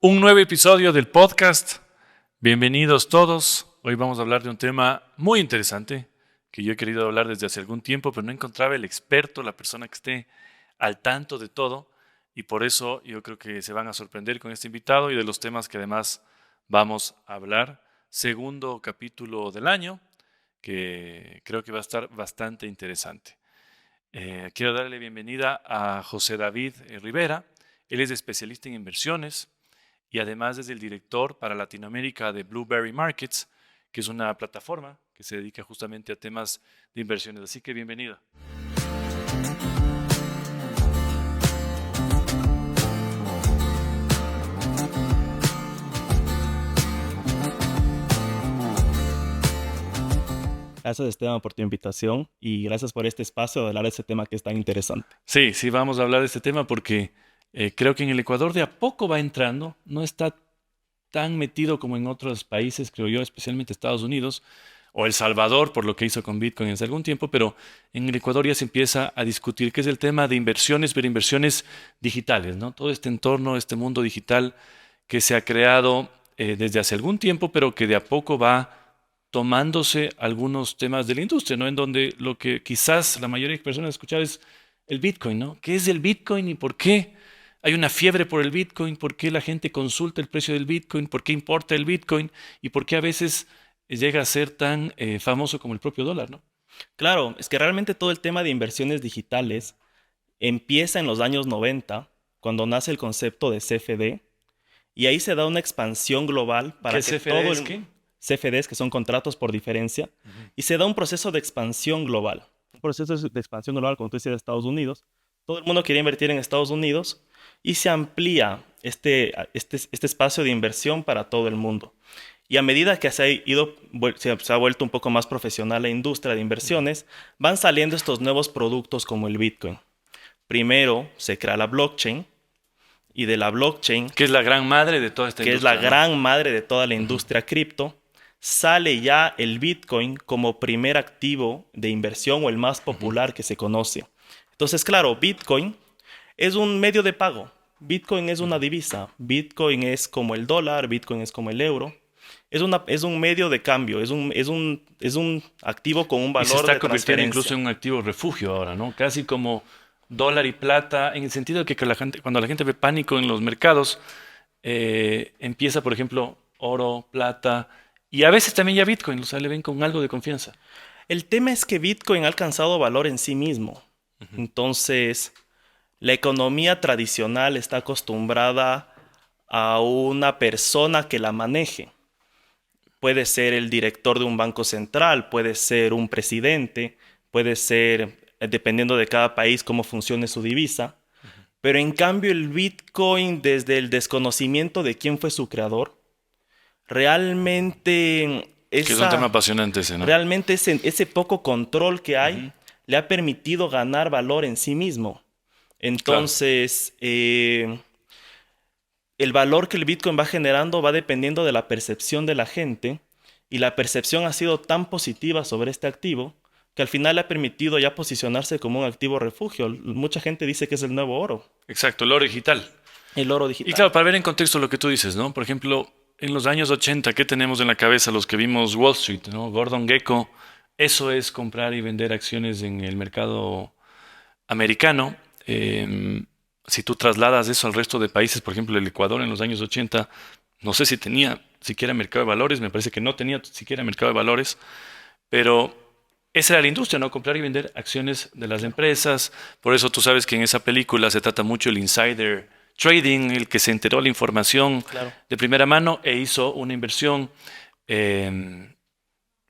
Un nuevo episodio del podcast. Bienvenidos todos. Hoy vamos a hablar de un tema muy interesante que yo he querido hablar desde hace algún tiempo, pero no encontraba el experto, la persona que esté al tanto de todo. Y por eso yo creo que se van a sorprender con este invitado y de los temas que además vamos a hablar. Segundo capítulo del año, que creo que va a estar bastante interesante. Quiero darle bienvenida a José David Rivera. Él es especialista en inversiones y además es el director para Latinoamérica de Blueberry Markets, que es una plataforma que se dedica justamente a temas de inversiones. Así que bienvenido. Gracias, Esteban, por tu invitación y gracias por este espacio de hablar de este tema que es tan interesante. Sí, vamos a hablar de este tema porque creo que en el Ecuador de a poco va entrando, no está tan metido como en otros países, creo yo, especialmente Estados Unidos o El Salvador, por lo que hizo con Bitcoin hace algún tiempo, pero en el Ecuador ya se empieza a discutir qué es el tema de inversiones, pero inversiones digitales, ¿no? Todo este entorno, este mundo digital que se ha creado desde hace algún tiempo, pero que de a poco va tomándose algunos temas de la industria, ¿no? En donde lo que quizás la mayoría de personas escuchaba es el Bitcoin, ¿no? ¿Qué es el Bitcoin y por qué hay una fiebre por el Bitcoin? ¿Por qué la gente consulta el precio del Bitcoin? ¿Por qué importa el Bitcoin? ¿Y por qué a veces llega a ser tan famoso como el propio dólar, ¿no? Claro, es que realmente todo el tema de inversiones digitales empieza en los años 90, cuando nace el concepto de CFD, y ahí se da una expansión global ¿Qué para que CFD todo es el qué? CFDs, que son contratos por diferencia, y se da un proceso de expansión global. Un proceso de expansión global, como tú decías, de Estados Unidos. Todo el mundo quería invertir en Estados Unidos y se amplía este espacio de inversión para todo el mundo. Y a medida que se ha vuelto un poco más profesional la industria de inversiones, van saliendo estos nuevos productos como el Bitcoin. Primero se crea la blockchain y de la blockchain, Que es la gran madre de toda esta que es la industria, ¿no? gran madre de toda la industria cripto, sale ya el Bitcoin como primer activo de inversión o el más popular que se conoce. Entonces, claro, Bitcoin es un medio de pago. Bitcoin es una divisa. Bitcoin es como el dólar, Bitcoin es como el euro. Es un medio de cambio, es un activo con un Y se valor está de convirtiendo incluso transferencia. en un activo refugio ahora, ¿no? Casi como dólar y plata, en el sentido de que cuando la gente ve pánico en los mercados, empieza, por ejemplo, oro, plata, y a veces también ya Bitcoin, o sea, le ven con algo de confianza. El tema es que Bitcoin ha alcanzado valor en sí mismo. Entonces, la economía tradicional está acostumbrada a una persona que la maneje. Puede ser el director de un banco central, puede ser un presidente, puede ser, dependiendo de cada país, cómo funcione su divisa. Pero en cambio el Bitcoin, desde el desconocimiento de quién fue su creador, realmente Que es un tema esa, apasionante ese, ¿no? realmente ese poco control que hay le ha permitido ganar valor en sí mismo. Claro. Entonces, el valor que el Bitcoin va generando va dependiendo de la percepción de la gente y la percepción ha sido tan positiva sobre este activo que al final le ha permitido ya posicionarse como un activo refugio. Mucha gente dice que es el nuevo oro, Exacto, el oro digital. el oro Y digital. claro, para ver en contexto lo que tú dices, ¿no? Por ejemplo, en los años 80, ¿qué tenemos en la cabeza los que vimos Wall Street, ¿no? Gordon Gekko, eso es comprar y vender acciones en el mercado americano. Si tú trasladas eso al resto de países, por ejemplo, el Ecuador en los años 80, no sé si tenía siquiera mercado de valores, me parece que no tenía siquiera mercado de valores, pero esa era la industria, ¿no? Comprar y vender acciones de las Claro, empresas. Por eso tú sabes que en esa película se trata mucho el insider trading, el que se enteró la información claro, de primera mano e hizo una inversión. Eh,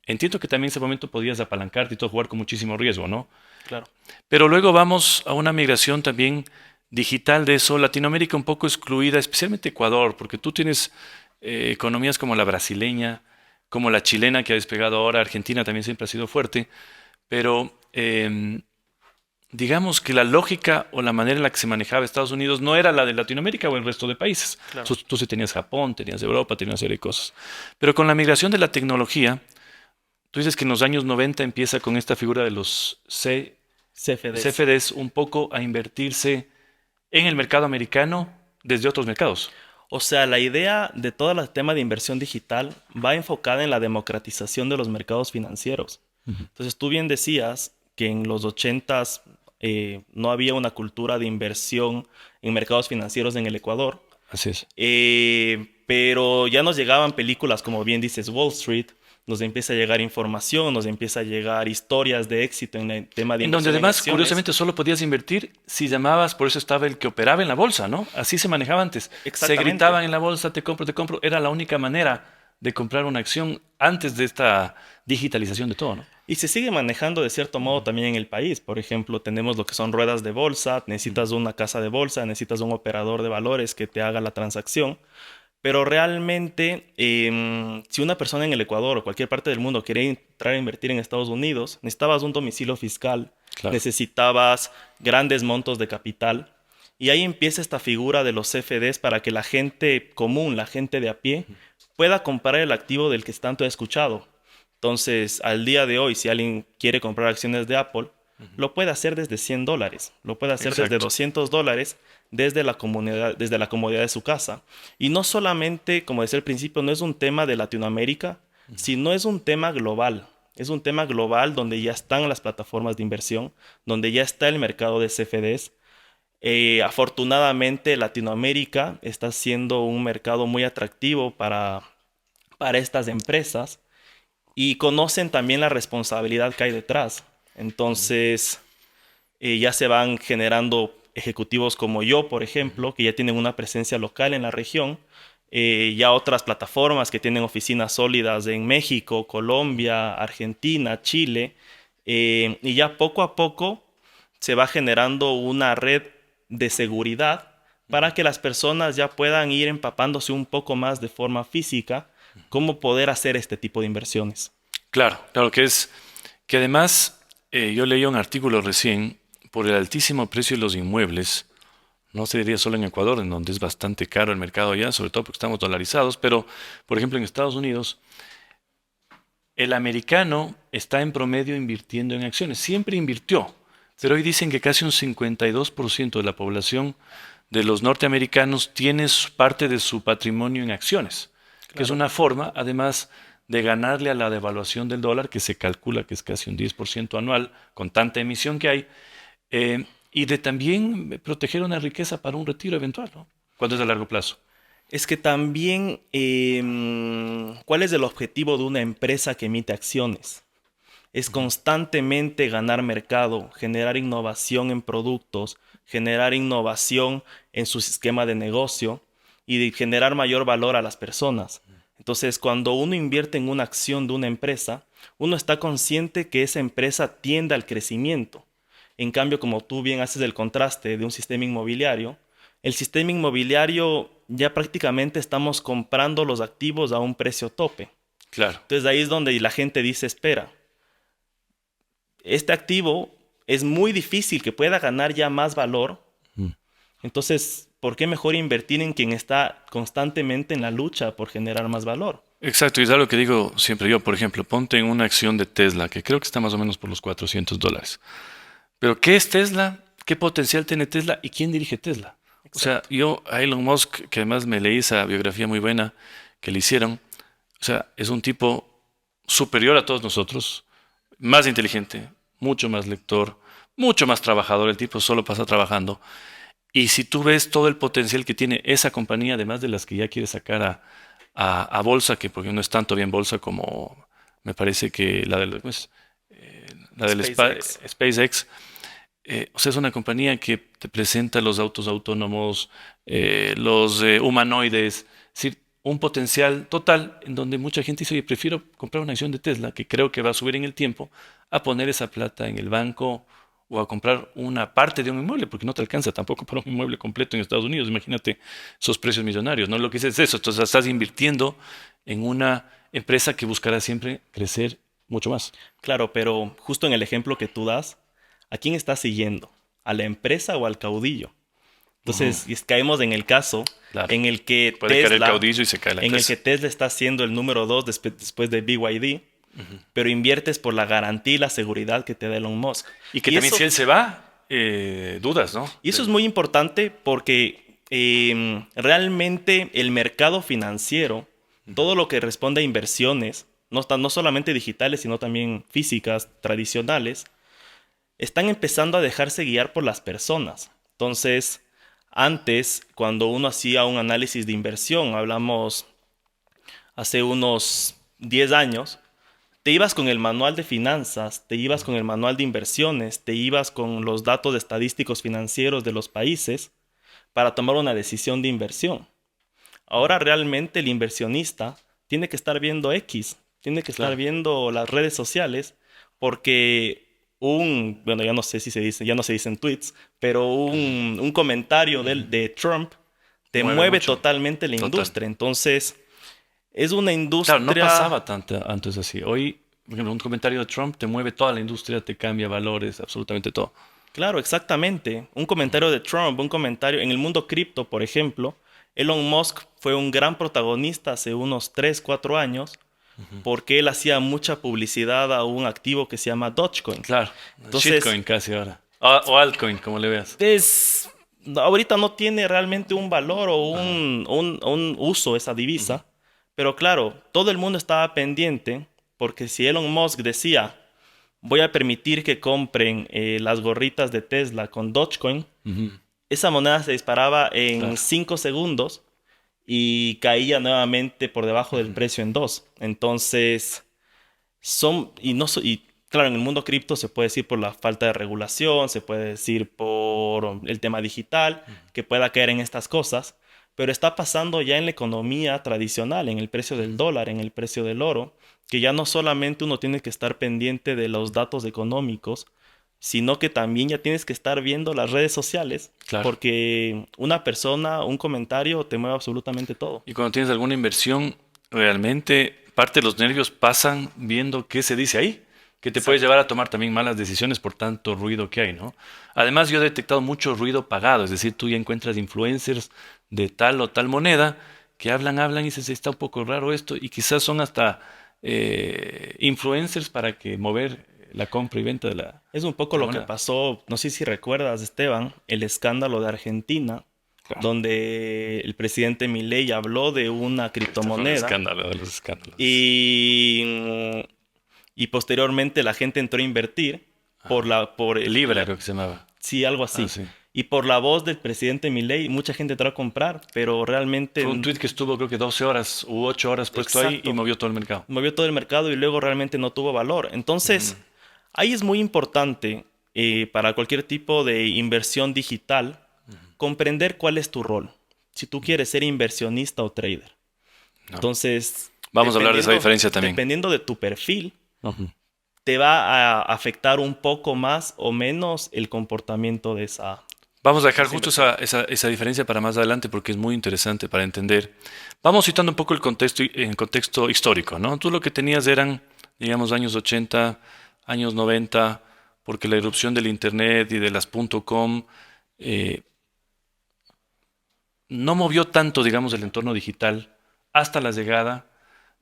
Entiendo que también en ese momento podías apalancarte y todo jugar con muchísimo riesgo, ¿no? claro. Pero luego vamos a una migración también digital de eso. Latinoamérica un poco excluida, especialmente Ecuador, porque tú tienes economías como la brasileña, como la chilena que ha despegado ahora, Argentina también siempre ha sido fuerte, pero digamos que la lógica o la manera en la que se manejaba Estados Unidos no era la de Latinoamérica o el resto de países. Claro. Tú sí tenías Japón, tenías Europa, tenías una serie de cosas. Pero con la migración de la tecnología, tú dices que en los años 90 empieza con esta figura de los CFDs. CFDs un poco a invertirse en el mercado americano desde otros mercados. O sea, la idea de todo el tema de inversión digital va enfocada en la democratización de los mercados financieros. Ujú. Entonces, tú bien decías que en los 80s no había una cultura de inversión en mercados financieros en el Ecuador. Así es. Pero ya nos llegaban películas, como bien dices, Wall Street, nos empieza a llegar información, nos empieza a llegar historias de éxito en el tema de En donde inversión en además, acciones. curiosamente, solo podías invertir si llamabas, por eso estaba el que operaba en la bolsa, ¿no? Así se manejaba antes. Se Exactamente. gritaban en la bolsa, te compro, te compro. Era la única manera de comprar una acción antes de esta digitalización de todo, ¿no? Y se sigue manejando de cierto modo también en el país. Por ejemplo, tenemos lo que son ruedas de bolsa, necesitas una casa de bolsa, necesitas un operador de valores que te haga la transacción. Pero realmente, si una persona en el Ecuador o cualquier parte del mundo quería entrar a invertir en Estados Unidos, necesitabas un domicilio fiscal, Claro. necesitabas grandes montos de capital. Y ahí empieza esta figura de los CFDs para que la gente común, la gente de a pie, pueda comprar el activo del que tanto ha escuchado. Entonces, al día de hoy, si alguien quiere comprar acciones de Apple, lo puede hacer desde $100, lo puede hacer desde Exacto. $200 desde la comodidad de su casa. Y no solamente, como decía al principio, no es un tema de Latinoamérica, sino es un tema global. Es un tema global donde ya están las plataformas de inversión, donde ya está el mercado de CFDs. Afortunadamente, Latinoamérica está siendo un mercado muy atractivo para estas empresas y conocen también la responsabilidad que hay detrás. Entonces, ya se van generando ejecutivos como yo, por ejemplo, que ya tienen una presencia local en la región, ya otras plataformas que tienen oficinas sólidas en México, Colombia, Argentina, Chile, y ya poco a poco se va generando una red de seguridad para que las personas ya puedan ir empapándose un poco más de forma física cómo poder hacer este tipo de inversiones. Claro, claro que es que además yo leí un artículo recién por el altísimo precio de los inmuebles. No se diría solo en Ecuador, en donde es bastante caro el mercado allá, sobre todo porque estamos dolarizados, pero por ejemplo en Estados Unidos, el americano está en promedio invirtiendo en acciones. Siempre invirtió, pero hoy dicen que casi un 52% de la población de los norteamericanos tiene parte de su patrimonio en acciones, que es Claro. una forma, además, de ganarle a la devaluación del dólar, que se calcula que es casi un 10% anual, con tanta emisión que hay, y de también proteger una riqueza para un retiro eventual, ¿no? Cuando es a largo plazo. Es que también, ¿cuál es el objetivo de una empresa que emite acciones? Es constantemente ganar mercado, generar innovación en productos, generar innovación en su esquema de negocio y de generar mayor valor a las personas. Entonces, cuando uno invierte en una acción de una empresa, uno está consciente que esa empresa tiende al crecimiento. En cambio, como tú bien haces el contraste de un sistema inmobiliario, el sistema inmobiliario ya prácticamente estamos comprando los activos a un precio tope. Claro. Entonces ahí es donde la gente dice, espera, este activo es muy difícil que pueda ganar ya más valor. Mm. Entonces, ¿por qué mejor invertir en quien está constantemente en la lucha por generar más valor? Exacto, y es algo que digo siempre yo, por ejemplo, ponte en una acción de Tesla, que creo que está más o menos por los $400. Pero ¿qué es Tesla? ¿Qué potencial tiene Tesla? ¿Y quién dirige Tesla? O sea, Exacto. yo a Elon Musk, que además me leí esa biografía muy buena que le hicieron, o sea, es un tipo superior a todos nosotros, más inteligente, mucho más lector, mucho más trabajador, el tipo solo pasa trabajando. Y si tú ves todo el potencial que tiene esa compañía, además de las que ya quiere sacar a bolsa, que porque no es tanto bien bolsa como me parece que la del, pues, la del SpaceX. SpaceX, o sea, es una compañía que te presenta los autos autónomos, los humanoides, es decir, un potencial total en donde mucha gente dice, oye, prefiero comprar una acción de Tesla, que creo que va a subir en el tiempo, a poner esa plata en el banco o a comprar una parte de un inmueble, porque no te alcanza tampoco para un inmueble completo en Estados Unidos. Imagínate esos precios millonarios, ¿no? Lo que dices es eso, entonces estás invirtiendo en una empresa que buscará siempre crecer mucho más. Claro, pero justo en el ejemplo que tú das, ¿a quién estás siguiendo? ¿A la empresa o al caudillo? Ujú, Entonces, caemos en el caso claro. en el que Puede caer el Tesla, caudillo y se cae la en el que empresa. Tesla está siendo el número 2 después de BYD, Ujú. pero inviertes por la garantía y la seguridad que te da Elon Musk. Y que Y también si eso, él se va, dudas, ¿no? y eso es muy importante porque realmente el mercado financiero, todo lo que responde a inversiones, no solamente digitales, sino también físicas, tradicionales, están empezando a dejarse guiar por las personas. Entonces, antes, cuando uno hacía un análisis de inversión, hablamos hace unos 10 años, te ibas con el manual de finanzas, te ibas con el manual de inversiones, te ibas con los datos estadísticos financieros de los países para tomar una decisión de inversión. Ahora realmente el inversionista tiene que estar viendo X, tiene que estar Claro. viendo las redes sociales, porque bueno, ya no sé si se dice, ya no se dicen tweets, pero un comentario de Trump te Mueve mueve mucho. totalmente la Total. industria. Entonces, es una Claro, no industria. pasaba tanto antes así. Hoy, por ejemplo, un comentario de Trump te mueve toda la industria, te cambia valores, absolutamente todo. Claro, exactamente. Un comentario de Trump, un comentario en el mundo cripto, por ejemplo. Elon Musk fue un gran protagonista hace unos 3, 4 años porque él hacía mucha publicidad a un activo que se llama Dogecoin. Claro, Entonces, shitcoin casi ahora. O altcoin, como le veas. es, ahorita no tiene realmente un valor o un uso esa divisa, pero claro, todo el mundo estaba pendiente porque si Elon Musk decía, voy a permitir que compren las gorritas de Tesla con Dogecoin, Ujú. esa moneda se disparaba en Claro. 5 segundos y caía nuevamente por debajo del Ujú. precio en 2. Entonces, y claro, en el mundo cripto se puede decir por la falta de regulación, se puede decir por el tema digital, que pueda caer en estas cosas, pero está pasando ya en la economía tradicional, en el precio del dólar, en el precio del oro, que ya no solamente uno tiene que estar pendiente de los datos económicos, sino que también ya tienes que estar viendo las redes sociales, Claro. porque una persona, un comentario te mueve absolutamente todo. Y cuando tienes alguna inversión, realmente parte de los nervios pasan viendo qué se dice ahí, que te puedes Exacto. llevar a tomar también malas decisiones por tanto ruido que hay, ¿no? Además, yo he detectado mucho ruido pagado, es decir, tú ya encuentras influencers de tal o tal moneda que hablan y dices, está un poco raro esto, y quizás son hasta influencers para que mover la compra y venta Es un poco de la lo que moneda. pasó, no sé si recuerdas, Esteban, el escándalo de Argentina, Claro. donde el presidente Milei habló de una Este fue un criptomoneda escándalo de los escándalos. y, y posteriormente la gente entró a invertir Libra creo que se llamaba. sí, algo Ah, así. sí. Y por la voz del presidente Milei, mucha gente entró a comprar, pero realmente, Fue un tweet que estuvo creo que 12 horas u 8 horas puesto ahí y exacto, movió todo el mercado. movió todo el mercado y luego realmente no tuvo valor. Ujú. Entonces, ahí es muy importante para cualquier tipo de inversión digital comprender cuál es tu rol. Si tú quieres ser inversionista o trader. No. Entonces, Vamos a hablar de esa diferencia también. dependiendo de tu perfil, Ujú. te va a afectar un poco más o menos el comportamiento de Vamos a dejar esa justo inversión. esa diferencia para más adelante porque es muy interesante para entender. Vamos citando un poco el contexto, en contexto histórico, ¿no? Tú lo que tenías eran, digamos, años 80, años 90, porque la irrupción del Internet y de las .com eh, no movió tanto, digamos, el entorno digital hasta la llegada,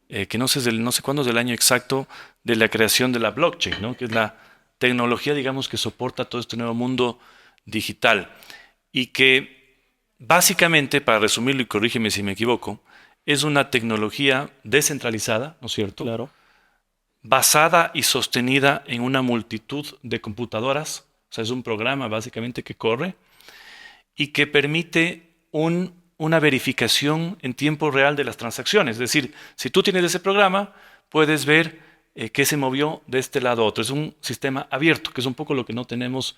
que no sé cuándo es el año exacto, de la creación de la blockchain, ¿no? Que es la tecnología, digamos, que soporta todo este nuevo mundo digital y que básicamente, para resumirlo y corrígeme si me equivoco, es una tecnología descentralizada, ¿no es cierto? Claro. Basada y sostenida en una multitud de computadoras, o sea, es un programa básicamente que corre y que permite una verificación en tiempo real de las transacciones. Es decir, si tú tienes ese programa, puedes ver qué se movió de este lado a otro. Es un sistema abierto, que es un poco lo que no tenemos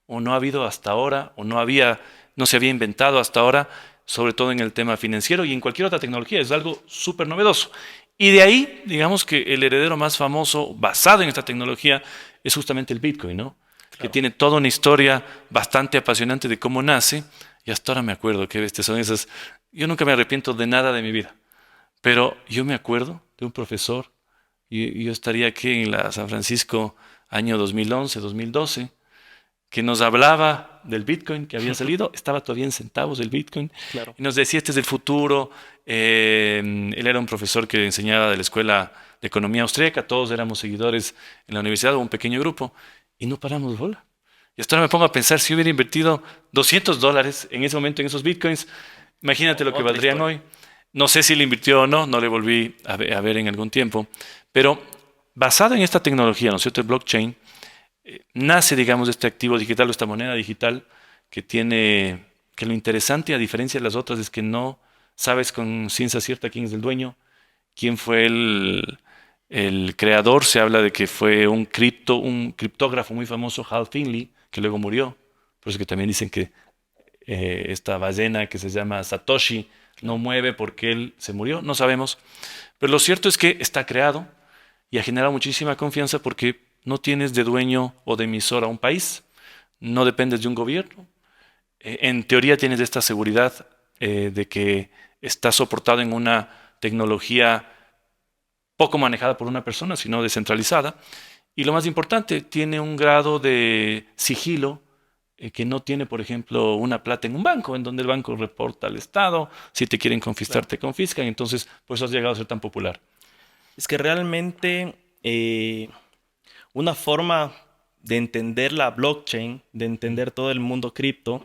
o no ha habido hasta ahora, o no se había inventado hasta ahora, sobre todo en el tema financiero y en cualquier otra tecnología. Es algo súper novedoso. Y de ahí, digamos que el heredero más famoso basado en esta tecnología es justamente el Bitcoin, ¿no? Que Claro. tiene toda una historia bastante apasionante de cómo nace. Y hasta ahora me acuerdo que son esas. Yo nunca me arrepiento de nada de mi vida. Pero yo me acuerdo de un profesor, y yo estaría aquí en la San Francisco año 2011, 2012, que nos hablaba del Bitcoin que había salido, estaba todavía en centavos el Bitcoin, Claro. y nos decía, este es el futuro. Él era un profesor que enseñaba de la Escuela de Economía Austríaca, todos éramos seguidores en la universidad, o un pequeño grupo, y no paramos bola. Y hasta ahora me pongo a pensar, si hubiera invertido $200 en ese momento en esos bitcoins, imagínate lo que Otra valdrían historia. hoy. No sé si le invirtió o no, no le volví a ver en algún tiempo, pero basado en esta tecnología, ¿no es cierto?, el blockchain, nace, digamos, este activo digital o esta moneda digital que tiene, que lo interesante, a diferencia de las otras, es que no sabes con ciencia cierta quién es el dueño, quién fue el creador. Se habla de que fue un criptógrafo muy famoso, Hal Finley, que luego murió. Por eso que también dicen que esta ballena que se llama Satoshi no Claro. mueve porque él se murió, no sabemos. Pero lo cierto es que está creado y ha generado muchísima confianza porque no tienes de dueño o de emisor a un país, no dependes de un gobierno. En teoría tienes esta seguridad de que está soportado en una tecnología poco manejada por una persona, sino descentralizada. Y lo más importante, tiene un grado de sigilo que no tiene, por ejemplo, una plata en un banco, en donde el banco reporta al Estado, si te quieren confiscar, Claro. te confiscan, entonces por eso has llegado a ser tan popular. Es que realmente una forma de entender la blockchain, de entender todo el mundo cripto,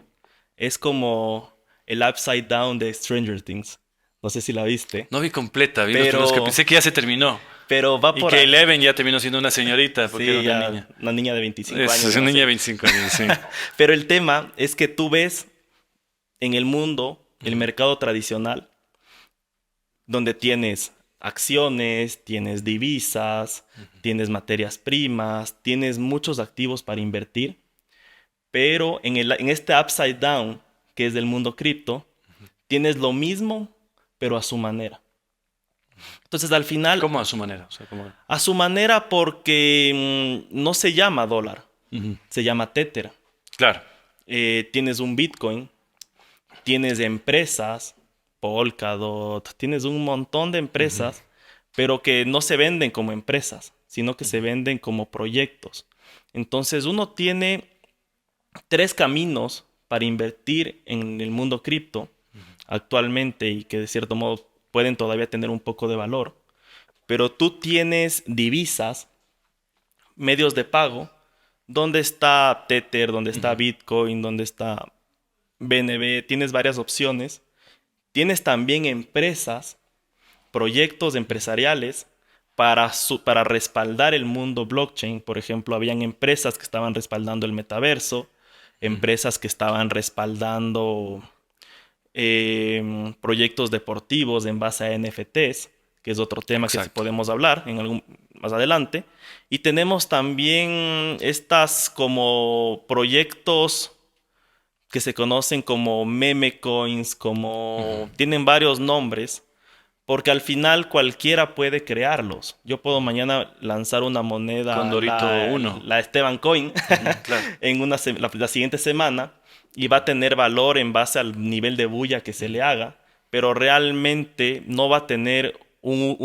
es como el Upside Down de Stranger Things. No sé si la viste, No vi completa, vi los primeros que pero, pensé que ya se terminó. pero va Y por que ahí. Eleven ya terminó siendo una señorita porque era Sí, una ya niña. una niña de 25 años Es en una la niña de serie. 25 años, sí. Pero el tema es que tú ves en el mundo el Ujú. mercado tradicional, donde tienes acciones, tienes divisas, tienes materias primas, tienes muchos activos para invertir, pero en este upside down, que es del mundo cripto, tienes lo mismo, pero a su manera. Entonces, al final, ¿Cómo a su manera? O sea, como... a su manera porque no se llama dólar, Ujú. se llama Tether. Claro. Tienes un Bitcoin, tienes empresas, Polkadot, tienes un montón de Ujú. empresas, pero que no se venden como empresas, sino que se Ujú. venden como proyectos. Entonces uno tiene tres caminos para invertir en el mundo cripto actualmente y que de cierto modo pueden todavía tener un poco de valor. Pero tú tienes divisas, medios de pago, donde está Tether, donde está Ujú. Bitcoin, donde está BNB, tienes varias opciones. Tienes también empresas, proyectos empresariales para respaldar el mundo blockchain. Por ejemplo, habían empresas que estaban respaldando el metaverso, Ujú. empresas que estaban respaldando proyectos deportivos en base a NFTs, que es otro tema que sí Exacto. podemos hablar en algún, más adelante. Y tenemos también estas como proyectos que se conocen como meme coins, Ujú. como tienen varios nombres, porque al final cualquiera puede crearlos. Yo puedo mañana lanzar una moneda, Condorito uno. la Esteban Coin, Ujú. Claro. en la siguiente semana y va a tener valor en base al nivel de bulla que se Ujú. le haga, pero realmente no va a tener un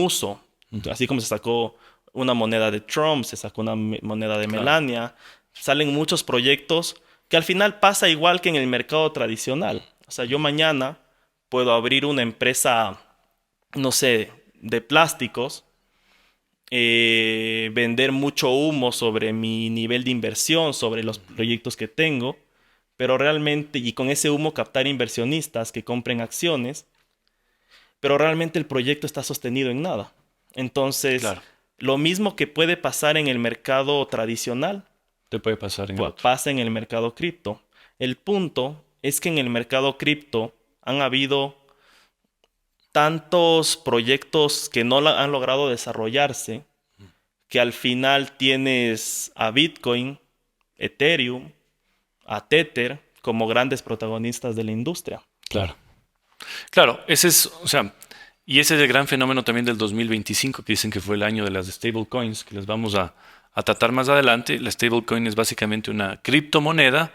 uso. Ujú. Así como se sacó una moneda de Trump, se sacó una moneda de Claro. Melania, salen muchos proyectos que al final pasa igual que en el mercado tradicional. O sea, yo mañana puedo abrir una empresa, no sé, de plásticos, vender mucho humo sobre mi nivel de inversión, sobre los proyectos que tengo, pero realmente, y con ese humo captar inversionistas que compren acciones, pero realmente el proyecto está sostenido en nada. Entonces, Claro. lo mismo que puede pasar en el mercado tradicional, Te puede pasar en el otro. pasa en el mercado cripto. El punto es que en el mercado cripto han habido tantos proyectos que no han logrado desarrollarse, que al final tienes a Bitcoin, Ethereum, a Tether como grandes protagonistas de la industria. Claro. Claro, ese es, o sea, y ese es el gran fenómeno también del 2025, que dicen que fue el año de las stablecoins, que les vamos a tratar más adelante. La stablecoin es básicamente una criptomoneda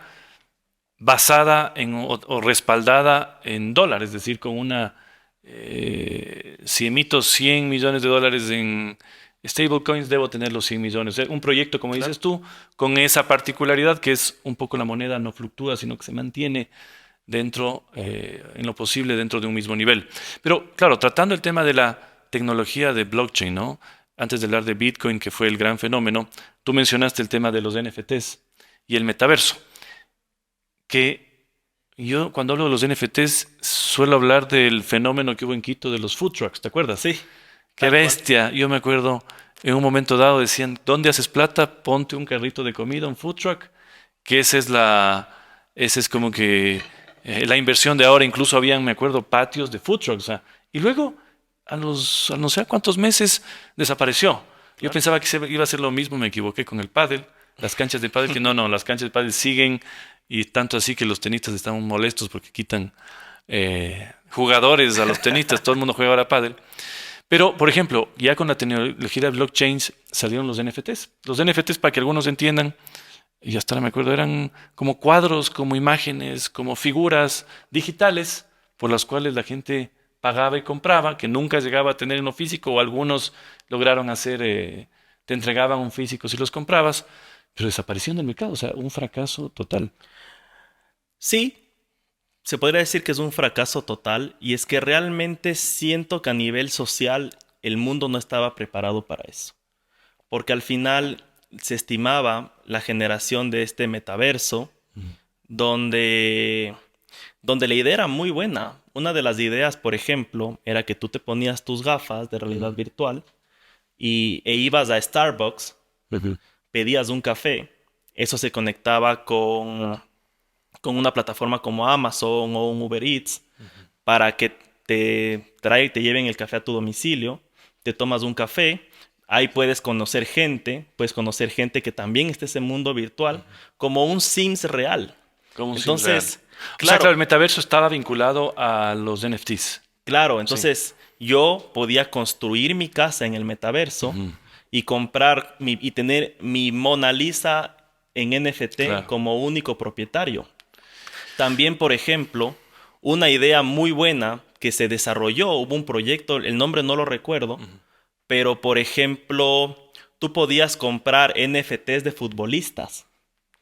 basada en o respaldada en dólares, es decir, con una, si emito $100 millones en stablecoins, debo tener los 100 millones. Un proyecto, como Claro. dices tú, con esa particularidad que es un poco la moneda no fluctúa, sino que se mantiene dentro, en lo posible, dentro de un mismo nivel. Pero claro, tratando el tema de la tecnología de blockchain, ¿no? Antes de hablar de Bitcoin, que fue el gran fenómeno, tú mencionaste el tema de los NFTs. y el metaverso. Que yo cuando hablo de los NFTs suelo hablar del fenómeno que hubo en Quito de los food trucks, ¿te acuerdas? Sí, Qué tal cual. bestia. Yo me acuerdo, en un momento dado decían, ¿dónde haces plata? Ponte un carrito de comida, un food truck, que esa es como que la inversión de ahora. Incluso habían, me acuerdo, patios de food trucks. O sea, y luego, a no sé cuántos meses, desapareció. Yo Claro. pensaba que iba a ser lo mismo, me equivoqué con el pádel. Las canchas de pádel, que no, las canchas de pádel siguen y tanto así que los tenistas están molestos porque quitan jugadores a los tenistas, todo el mundo juega ahora pádel. Pero, por ejemplo, ya con la tecnología de blockchain salieron los NFTs. Los NFTs, para que algunos entiendan, y hasta ahora me acuerdo, eran como cuadros, como imágenes, como figuras digitales por las cuales la gente pagaba y compraba, que nunca llegaba a tener en lo físico, o algunos lograron hacer, te entregaban un físico si los comprabas, pero desaparecieron del mercado, o sea, un fracaso total. Sí, se podría decir que es un fracaso total y es que realmente siento que a nivel social el mundo no estaba preparado para eso. Porque al final se estimaba la generación de este metaverso donde, donde la idea era muy buena. Una de las ideas, por ejemplo, era que tú te ponías tus gafas de realidad virtual e ibas a Starbucks, Ujú. pedías un café, eso se conectaba con una plataforma como Amazon o un Uber Eats para que te lleven el café a tu domicilio, te tomas un café, ahí puedes conocer gente que también está en ese mundo virtual, como un Sims real. Como un sim real. Entonces, O sea, claro, claro, el metaverso estaba vinculado a los NFTs. claro, Sí. entonces yo podía construir mi casa en el metaverso Ujú. y y tener mi Mona Lisa en NFT Claro. como único propietario. También, por ejemplo, una idea muy buena que se desarrolló, hubo un proyecto, el nombre no lo recuerdo, pero por ejemplo, tú podías comprar NFTs de futbolistas.